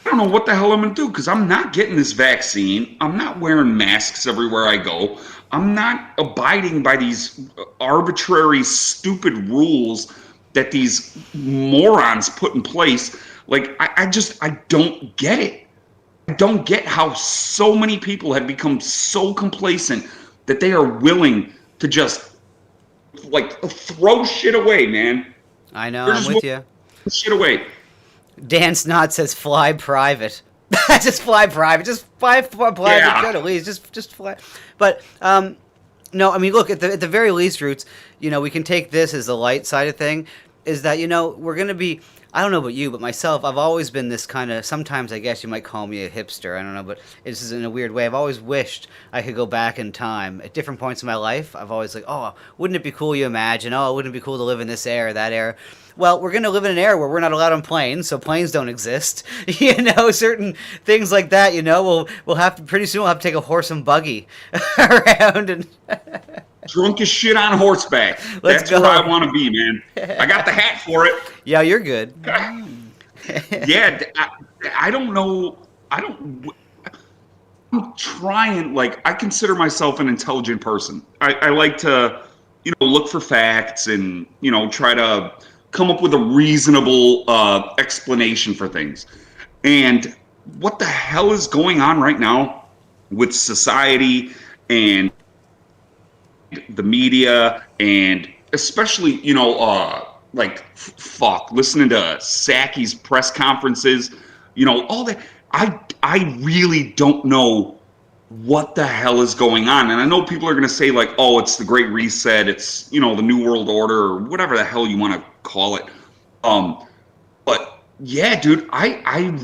I don't know what the hell I'm going to do because I'm not getting this vaccine. I'm not wearing masks everywhere I go. I'm not abiding by these arbitrary, stupid rules that these morons put in place. I don't get it. I don't get how so many people have become so complacent that they are willing to just throw shit away, man. I know, I'm with you. Shit away. Dan Snot says fly private. Just fly private. Just fly private. Yeah. At least just fly. But no, I mean, look, at the very least, Roots, we can take this as the light side of thing. Is that we're going to be I don't know about you, but myself, I've always been this kind of, sometimes I guess you might call me a hipster, I don't know, but this is in a weird way. I've always wished I could go back in time. At different points in my life, I've always like, oh, wouldn't it be cool, you imagine? Oh, wouldn't it be cool to live in this era, that era? Well, we're going to live in an era where we're not allowed on planes, so planes don't exist. Certain things like that, we'll have to, pretty soon we'll have to take a horse and buggy around and... Drunk as shit on horseback. Let's That's go. where I want to be, man. I got the hat for it. Yeah, you're good. Yeah, I don't know. I'm trying, I consider myself an intelligent person. I like to, look for facts and, try to come up with a reasonable explanation for things. And what the hell is going on right now with society and the media, and especially, listening to Psaki's press conferences, all that. I really don't know what the hell is going on. And I know people are going to say oh, it's the Great Reset. It's, the New World Order or whatever the hell you want to call it. But yeah, dude, I'm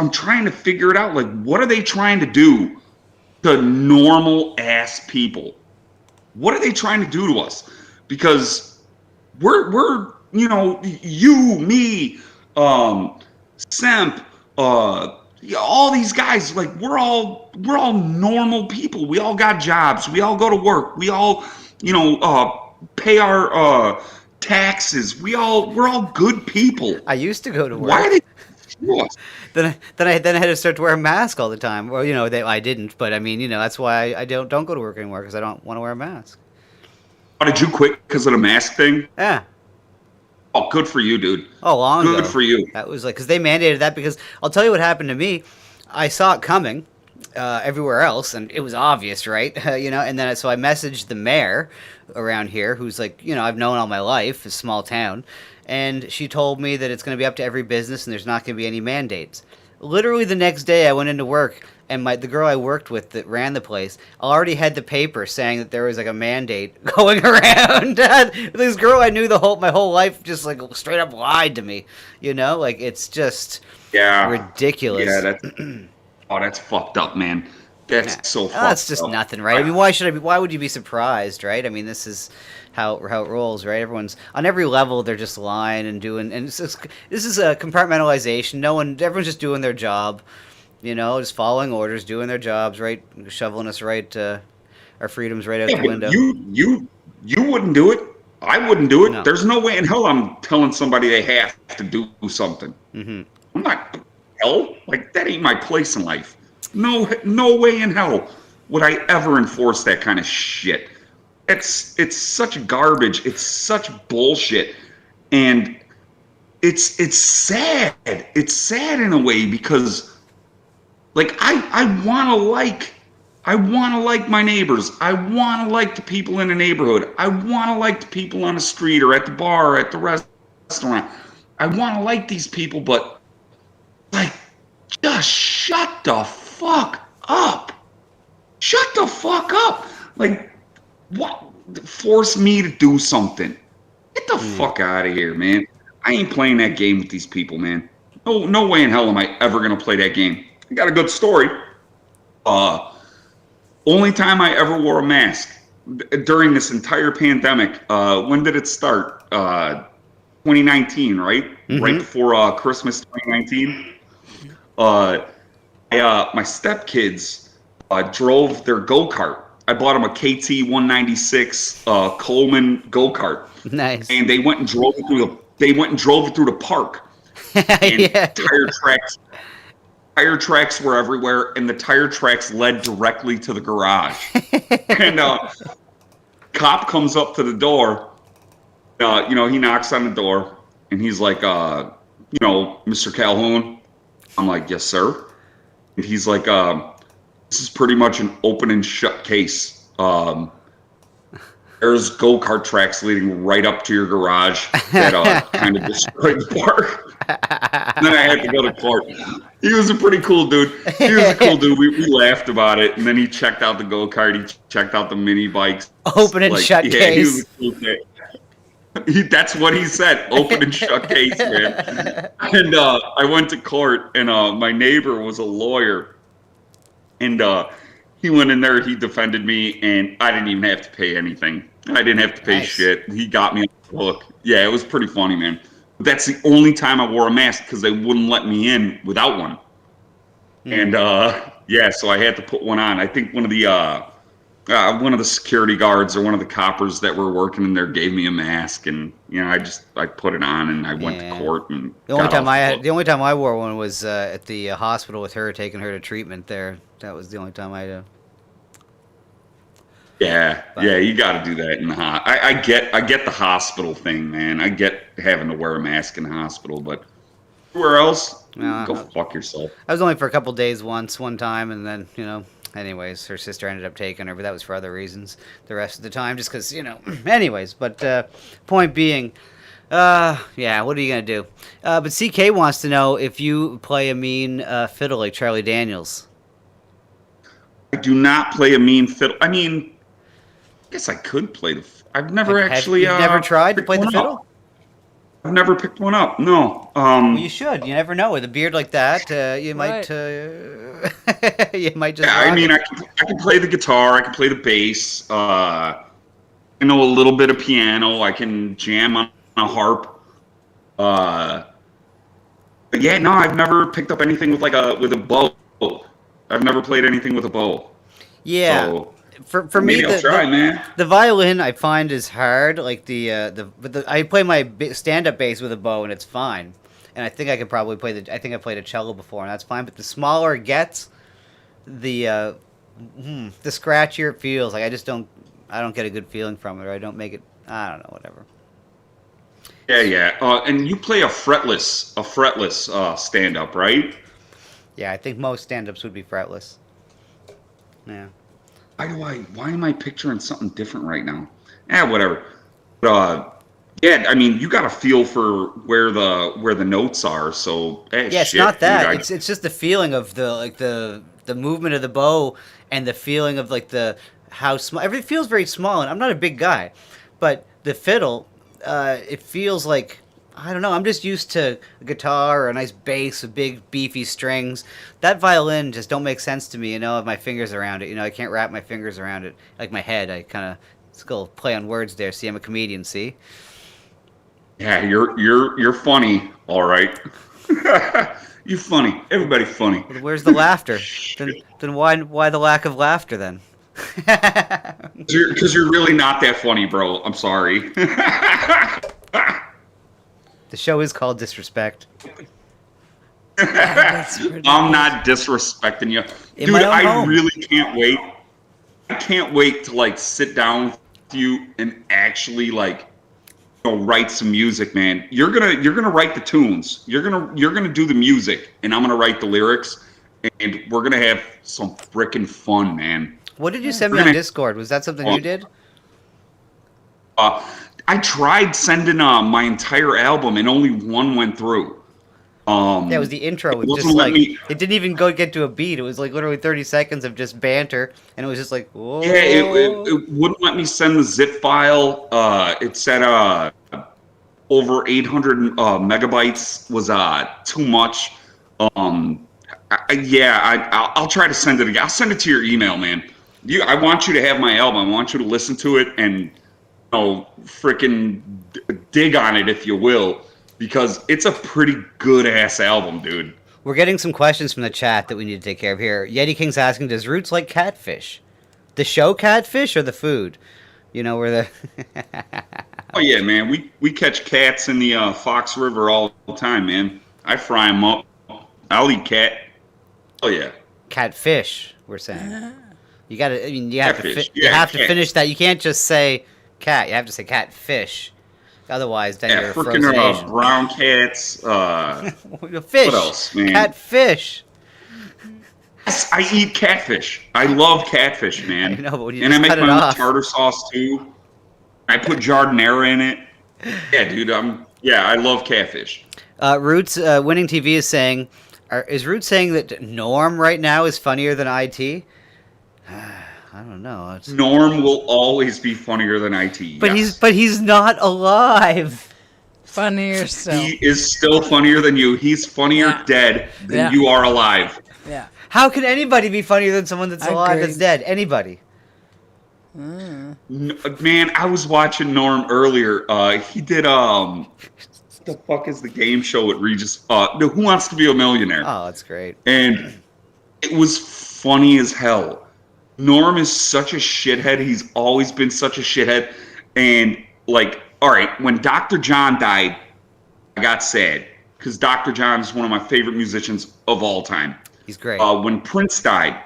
trying to figure it out. What are they trying to do to normal ass people? What are they trying to do to us? Because we're you, me, Semp, all these guys, we're all normal people. We all got jobs. We all go to work. We all, pay our taxes. We're all good people. I used to go to work. Why are they? Then I had to start to wear a mask all the time. Well, I didn't, but I mean, that's why I don't go to work anymore, because I don't want to wear a mask. Oh, did you quit because of the mask thing? Yeah. Oh, good for you, dude. Oh, long ago. Good for you. That was because they mandated that, because I'll tell you what happened to me. I saw it coming everywhere else, and it was obvious, right? And then so I messaged the mayor around here, who's I've known all my life, a small town. And she told me that it's going to be up to every business and there's not going to be any mandates. Literally the next day I went into work, and the girl I worked with that ran the place already had the paper saying that there was a mandate going around. This girl I knew my whole life just straight up lied to me. It's just ridiculous. Yeah, that's fucked up, man. That's so fucked up. That's just nothing, right? I mean, why would you be surprised, right? I mean, this is how it rolls, right? Everyone's on every level. They're just lying and doing, and this is a compartmentalization. Everyone's just doing their job, just following orders, doing their jobs, right? Shoveling us our freedoms right out the window. You wouldn't do it. I wouldn't do it. No. There's no way in hell I'm telling somebody they have to do something. Mm-hmm. I'm not hell. That ain't my place in life. No way in hell would I ever enforce that kind of shit. It's such garbage. It's such bullshit, and it's sad. It's sad in a way, because I want to like my neighbors. I want to like the people in the neighborhood. I want to like the people on the street or at the bar or at the restaurant. I want to like these people, but just shut the fuck up. Shut the fuck up. What? Force me to do something. Get the fuck out of here, man. I ain't playing that game with these people, man. No way in hell am I ever going to play that game. I got a good story. Only time I ever wore a mask during this entire pandemic. When did it start? 2019, right? Mm-hmm. Right before Christmas 2019. My stepkids drove their go-kart. I bought them a KT 196 Coleman go-kart. Nice. And they went and drove it through the park. And tire tracks were everywhere, and the tire tracks led directly to the garage. And cop comes up to the door. He knocks on the door, and he's like, Mr. Calhoun. I'm like, yes, sir. And he's like, this is pretty much an open and shut case. There's go-kart tracks leading right up to your garage that kind of destroyed the park. And then I had to go to court. He was a pretty cool dude. We laughed about it. And then he checked out the go-kart. He checked out the mini bikes. Open and shut case. He was a cool guy. That's what he said. Open and shut case, man. And I went to court, and my neighbor was a lawyer, and he went in there. He defended me, and I didn't even have to pay anything. I didn't have to pay shit. He got me on the hook. Yeah, it was pretty funny, man. But that's the only time I wore a mask because they wouldn't let me in without one. And yeah, so I had to put one on. I think one of the security guards or one of the coppers that were working in there gave me a mask, and I put it on and I went to court. And the only time I wore one was at the hospital with her, taking her to treatment there. That was the only time I did. Yeah, you got to do that in the I get the hospital thing, man. I get having to wear a mask in the hospital, but everywhere else, go fuck yourself. I was only for a couple days one time, and then anyways, her sister ended up taking her, but that was for other reasons. The rest of the time, just because anyways. But point being, yeah, what are you gonna do? But CK wants to know if you play a mean fiddle like Charlie Daniels. I do not play a mean fiddle. I mean, I guess I could play the. I've never actually. You've never tried to play the fiddle? I've never picked one up. No. Well, you should. You never know. With a beard like that, you might. You might just. Yeah, I mean, I can play the guitar. I can play the bass. I know a little bit of piano. I can jam on a harp. But yeah, no, I've never picked up anything with with a bow. I've never played anything with a bow. Yeah. So, for me, I'll try, man. The violin I find is hard. Like I play my stand-up bass with a bow and it's fine. And I think I could probably play I think I played a cello before and that's fine. But the smaller it gets, the scratchier it feels. Like I don't get a good feeling from it, or I don't make it. I don't know, whatever. Yeah. And you play a fretless stand-up, right? Yeah, I think most stand-ups would be fretless. Yeah. Why am I picturing something different right now? Whatever. But yeah, I mean, you got a feel for where the notes are. So it's not that. Dude, it's just the feeling of the movement of the bow and the feeling of how small. Everything feels very small, and I'm not a big guy, but the fiddle, it feels like. I don't know. I'm just used to a guitar or a nice bass with big, beefy strings. That violin just don't make sense to me. With my fingers around it. I can't wrap my fingers around it. Like my head, I kind of still play on words there. See, I'm a comedian. See. Yeah, you're funny. All right. You funny. Everybody funny. Well, where's the laughter? then why the lack of laughter then? Because you're really not that funny, bro. I'm sorry. The show is called Disrespect. I'm not disrespecting you. Dude, I really can't wait. I can't wait to sit down with you and actually write some music, man. You're gonna write the tunes. You're gonna do the music, and I'm gonna write the lyrics, and we're gonna have some frickin' fun, man. What did you send me on Discord? Was that something you did? I tried sending my entire album and only one went through. That was the intro. It just it didn't even get to a beat. It was literally 30 seconds of just banter, and it was just whoa. Yeah, it wouldn't let me send the zip file. It said over 800 megabytes was too much. I'll try to send it again. I'll send it to your email, man. I want you to have my album. I want you to listen to it and freaking dig on it, if you will, because it's a pretty good ass album, dude. We're getting some questions from the chat that we need to take care of here. Yeti King's asking, does Roots like catfish? The show Catfish or the food? Where the... Oh yeah, man. We catch cats in the Fox River all the time, man. I fry them up. I'll eat cat. Oh yeah. Catfish, we're saying. You gotta. You have to finish that. You can't just say cat. You have to say catfish. Otherwise, then you're frozen Asian. Brown cats. Fish. What else, man? Catfish. Yes, I eat catfish. I love catfish, man. I know, but when you and I just make cut it my own off. tartar sauce too. I put jardinera in it. Yeah, dude. I love catfish. Roots Winning TV is saying, is Roots saying that Norm right now is funnier than IT? I don't know. It's... Norm will always be funnier than IT. But yes. he's not alive. Funnier still. He is still funnier than you. He's funnier dead than you are alive. Yeah. How can anybody be funnier than someone that's alive that's Agreed. dead? Anybody. Man, I was watching Norm earlier. He did what the fuck is the game show at Regis? Who Wants to Be a Millionaire? Oh, that's great. And it was funny as hell. Norm is such a shithead. He's always been such a shithead. And like, all right, when Dr. John died, I got sad because Dr. John is one of my favorite musicians of all time. He's great. When Prince died,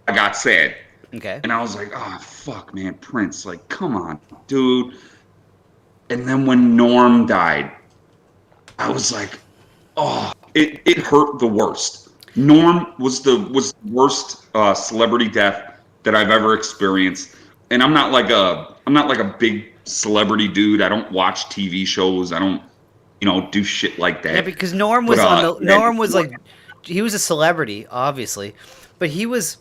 I got sad. Okay. And I was like, oh, fuck, man, Prince. Like, come on, dude. And then when Norm died, I was like, oh, it hurt the worst. Norm was the worst celebrity death that I've ever experienced. And I'm not like a big celebrity dude. I don't watch TV shows. I don't, do shit like that. Yeah, because Norm was he was a celebrity, obviously, but he was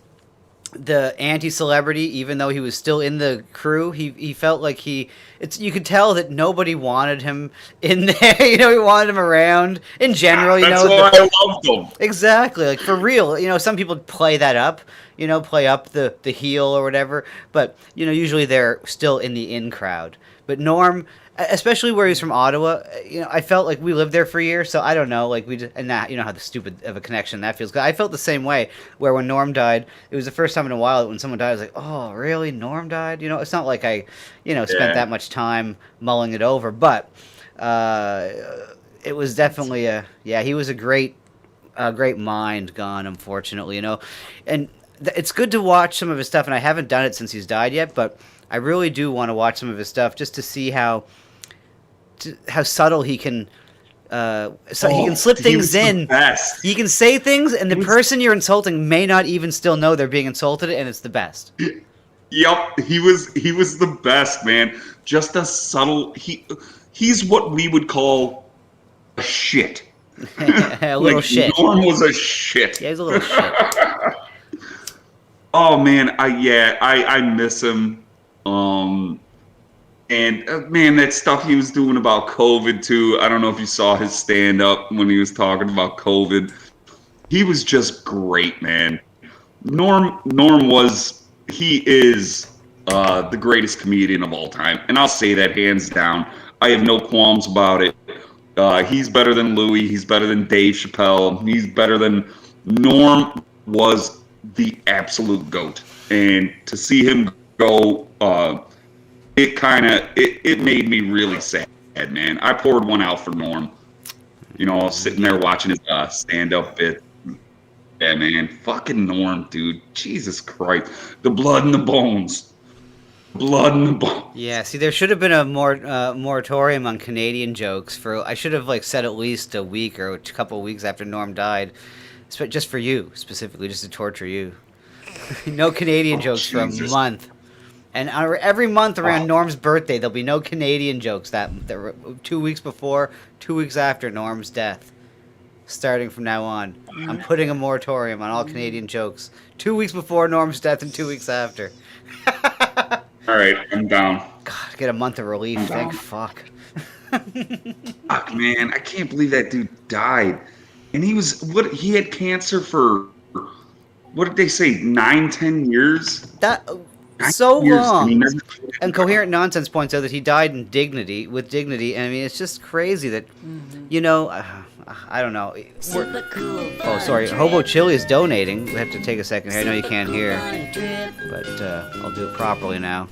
the anti-celebrity. Even though he was still in the crew, he felt like you could tell that nobody wanted him in there. He wanted him around in general. That's why I loved him. Exactly, like for real. Some people play that up. Play up the heel or whatever. But usually they're still in the in crowd. But Norm, especially where he's from Ottawa, I felt like we lived there for years, so I don't know, like how the stupid of a connection that feels. I felt the same way, where when Norm died, it was the first time in a while that when someone died, I was like, oh, really, Norm died? It's not like I, spent that much time mulling it over, but it was definitely he was a great mind gone, unfortunately, and it's good to watch some of his stuff, and I haven't done it since he's died yet, but I really do want to watch some of his stuff just to see how subtle he can he can slip things in. He can say things, and the person you're insulting may not even still know they're being insulted, and it's the best. Yep, he was the best, man. Just a subtle. He's what we would call a shit. A little shit. Norm was a shit. Yeah, he's a little shit. Oh man, I miss him. And man, that stuff he was doing about COVID too. I don't know if you saw his stand up when he was talking about COVID. He was just great, man. Norm is the greatest comedian of all time, and I'll say that hands down. I have no qualms about it. He's better than Louis. He's better than Dave Chappelle. He's better than Norm was the absolute GOAT. And to see him go, it made me really sad, man. I poured one out for Norm. Sitting there watching his stand-up bit. Yeah, man. Fucking Norm, dude. Jesus Christ. The blood and the bones. Blood and the bones. Yeah, see, there should have been a moratorium on Canadian jokes. I should have said at least a week or a couple of weeks after Norm died. Just for you, specifically, just to torture you. No Canadian jokes for a month. And every month around Norm's birthday, there'll be no Canadian jokes. That 2 weeks before, 2 weeks after Norm's death. Starting from now on, I'm putting a moratorium on all Canadian jokes. 2 weeks before Norm's death and 2 weeks after. All right, I'm down. God, get a month of relief. Thank fuck. Fuck, man, I can't believe that dude died. And he had cancer for, what did they say, 9-10 years? So long. And Coherent Nonsense points out that he died with dignity. And I mean, it's just crazy that, I don't know. Oh, sorry. Hobo Chili is donating. We have to take a second here. I know you can't hear, but I'll do it properly now.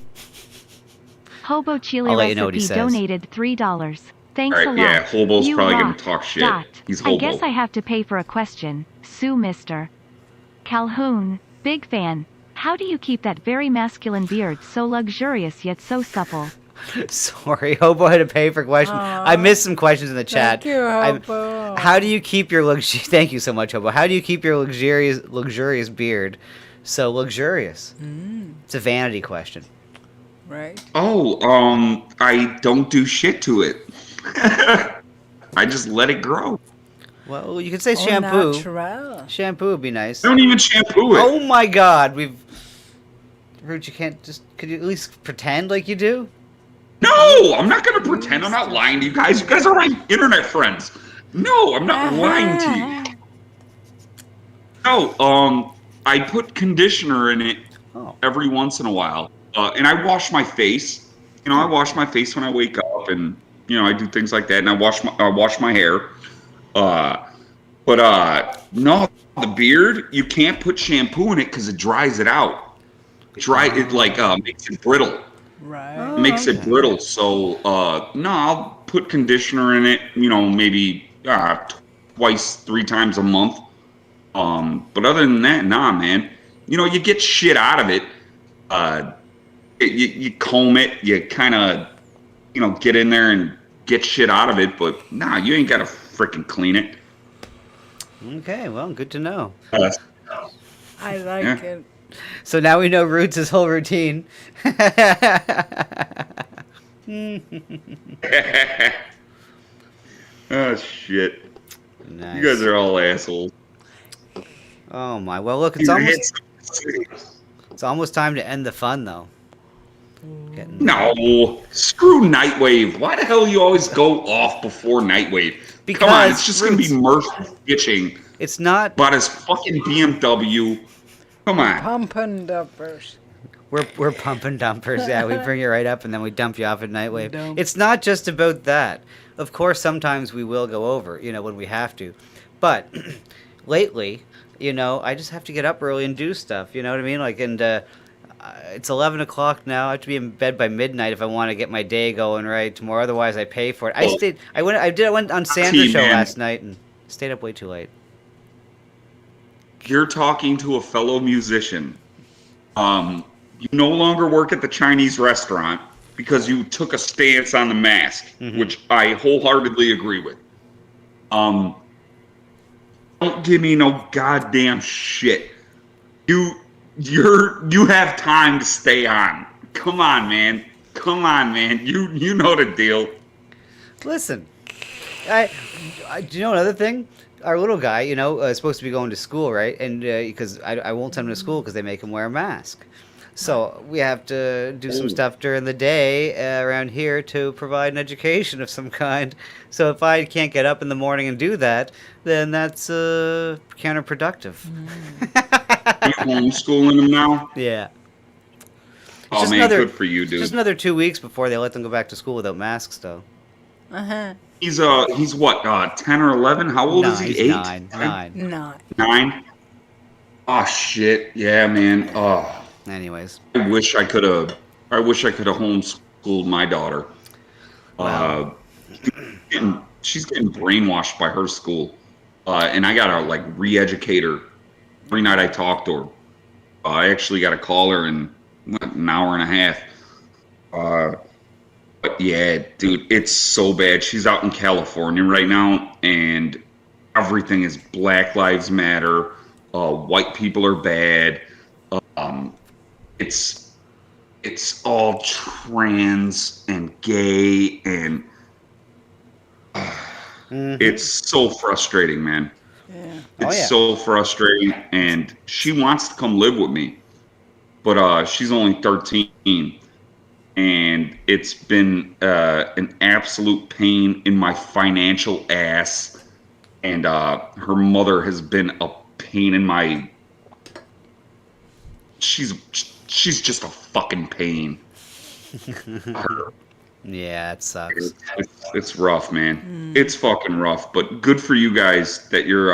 Hobo Chili I'll let you know what he Recipe says. donated $3. Thanks All a right, lot. yeah, Hobo's You probably rock. going to talk shit. Dot. He's Hobo. I guess I have to pay for a question. Sue Mr. Calhoun, big fan. How do you keep that very masculine beard so luxurious yet so supple? Sorry, Hobo had to pay for questions. I missed some questions in the chat. Thank you, Hobo. How do you keep your Thank you so much, Hobo. How do you keep your luxurious beard so luxurious? It's a vanity question. Right. Oh, I don't do shit to it. I just let it grow. Well, you could say shampoo. Natural. Shampoo would be nice. I don't even shampoo it. Oh my God, we've Root, you can't just... Could you at least pretend like you do? No, I'm not going to pretend. I'm not lying to you guys. You guys are my internet friends. No, I'm not lying to you. No, I put conditioner in it every once in a while. And I wash my face. You know, I wash my face when I wake up, and, you know, I do things like that. And I wash my hair. But no, the beard, you can't put shampoo in it because it dries it out. It makes it brittle. Right. It makes it brittle. So no, I'll put conditioner in it. You know, maybe twice, 3 times a month. But other than that, nah, man. You know, you get shit out of it. You comb it. You kind of, you know, get in there and get shit out of it. But nah, you ain't got to freaking clean it. Okay, well, good to know. I like it. So now we know Roots' whole routine. Oh, shit. Nice. You guys are all assholes. Oh, my. Well, look, it's almost time to end the fun, though. No, screw Nightwave. Why the hell you always go off before Nightwave? Because come on, it's just going to be merciful bitching. It's not about his fucking BMW. Come on. Pumping dumpers. We're pumping dumpers. Yeah, we bring you right up and then we dump you off at Nightwave. It's not just about that. Of course, sometimes we will go over, you know, when we have to. But lately, you know, I just have to get up early and do stuff. You know what I mean? Like, and it's 11 o'clock now. I have to be in bed by midnight if I want to get my day going right tomorrow. Otherwise, I pay for it. I went on Sandra's show last night and stayed up way too late. You're talking to a fellow musician. You no longer work at the Chinese restaurant because you took a stance on the mask, which I wholeheartedly agree with. Don't give me no goddamn shit. You have time to stay on. Come on, man. Come on, man. You know the deal. Listen, do you know another thing? Our little guy, you know, is supposed to be going to school, right? And because I won't send him to school because they make him wear a mask. So we have to do some stuff during the day around here to provide an education of some kind. So if I can't get up in the morning and do that, then that's counterproductive. Are you homeschooling him now? Yeah. Oh, just man, good for you, dude. Just another 2 weeks before they let them go back to school without masks, though. Uh-huh. He's what, 10 or 11? How old is he? 8? 9. 9? Oh shit. Yeah, man. Oh. Anyways. I wish I could have homeschooled my daughter. Wow. She's getting brainwashed by her school. And I gotta like re-educate her. Every night I talk to her. I actually gotta call her in an hour and a half. But yeah, dude, it's so bad. She's out in California right now, and everything is Black Lives Matter. White people are bad. It's all trans and gay, and it's so frustrating, man. Yeah. It's so frustrating, and she wants to come live with me, but she's only 13. And it's been an absolute pain in my financial ass. And her mother has been a pain in my... She's just a fucking pain. Yeah, it sucks. It's rough, man. It's fucking rough. But good for you guys that you're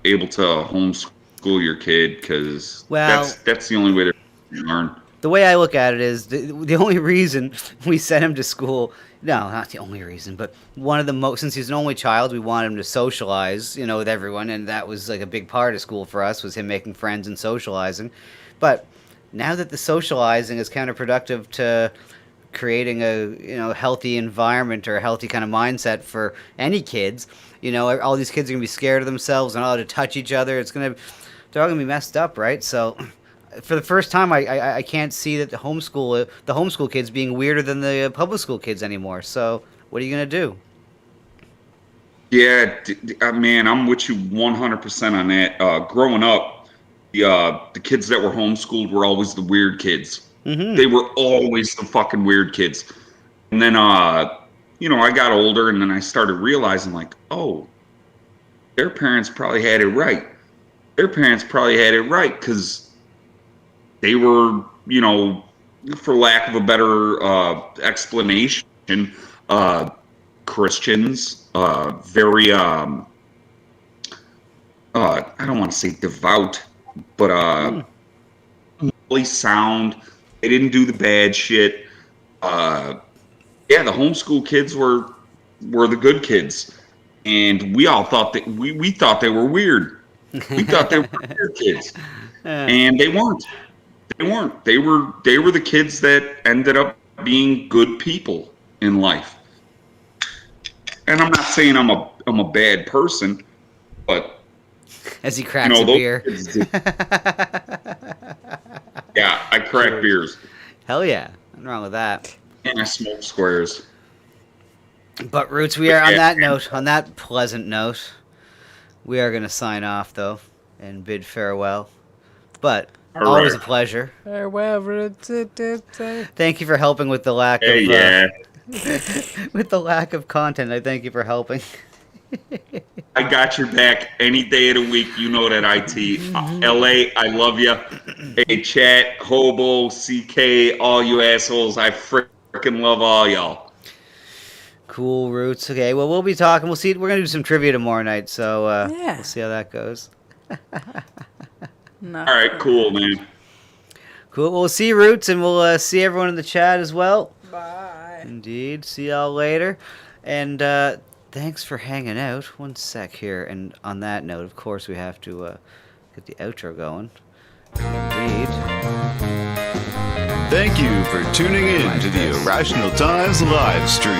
able to homeschool your kid, because that's the only way to learn. The way I look at it is the only reason we sent him to school, no, not the only reason, but one of the most, since he's an only child, we wanted him to socialize, you know, with everyone, and that was like a big part of school for us, was him making friends and socializing. But now that the socializing is counterproductive to creating a, you know, healthy environment or a healthy kind of mindset for any kids, you know, all these kids are going to be scared of themselves and not allowed to touch each other. They're all going to be messed up, right? So... For the first time, I can't see that the homeschool kids being weirder than the public school kids anymore. So what are you gonna do? Yeah, man, I'm with you 100% on that. Growing up, the kids that were homeschooled were always the weird kids. Mm-hmm. They were always the fucking weird kids. And then, you know, I got older, and then I started realizing, like, oh, their parents probably had it right. Their parents probably had it right because they were, you know, for lack of a better explanation, Christians, very, I don't want to say devout, but really sound. They didn't do the bad shit. Yeah, the homeschool kids were the good kids, and we all thought that we thought they were weird. We thought they were weird kids, and they weren't. They weren't. They were the kids that ended up being good people in life. And I'm not saying I'm a bad person, but as he cracks a beer. Yeah, I crack beers. Hell yeah, nothing wrong with that. And I smoke squares. But Roots, we are on that note, on that pleasant note, we are going to sign off though and bid farewell. But always a pleasure. Farewell, Roots. Thank you for helping with the lack of with the lack of content. I thank you for helping. I got your back any day of the week. You know that, IT. LA, I love you. Hey, chat, Hobo, CK, all you assholes. I freaking love all y'all. Cool, Roots. Okay, well, we'll be talking. We'll see. We're going to do some trivia tomorrow night, so we'll see how that goes. All right, cool, man. Cool. We'll see you, Roots, and we'll see everyone in the chat as well. Bye. Indeed. See y'all later. And thanks for hanging out. One sec here. And on that note, of course, we have to get the outro going. Read. Thank you for tuning in to the Irrational Times live stream.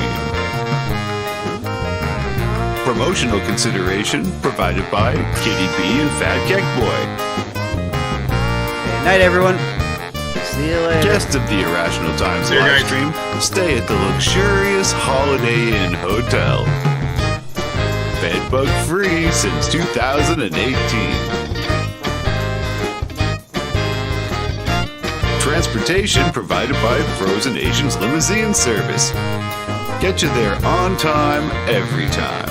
Promotional consideration provided by Kitty B and Fat Cake Boy. Good night, everyone. See you later. Guests of the Irrational Times live stream stay at the luxurious Holiday Inn Hotel. Bedbug free since 2018. Transportation provided by Frozen Asians Limousine Service. Get you there on time, every time.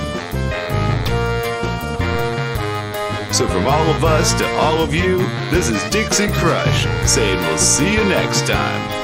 So from all of us to all of you, this is Dixie Crush saying we'll see you next time.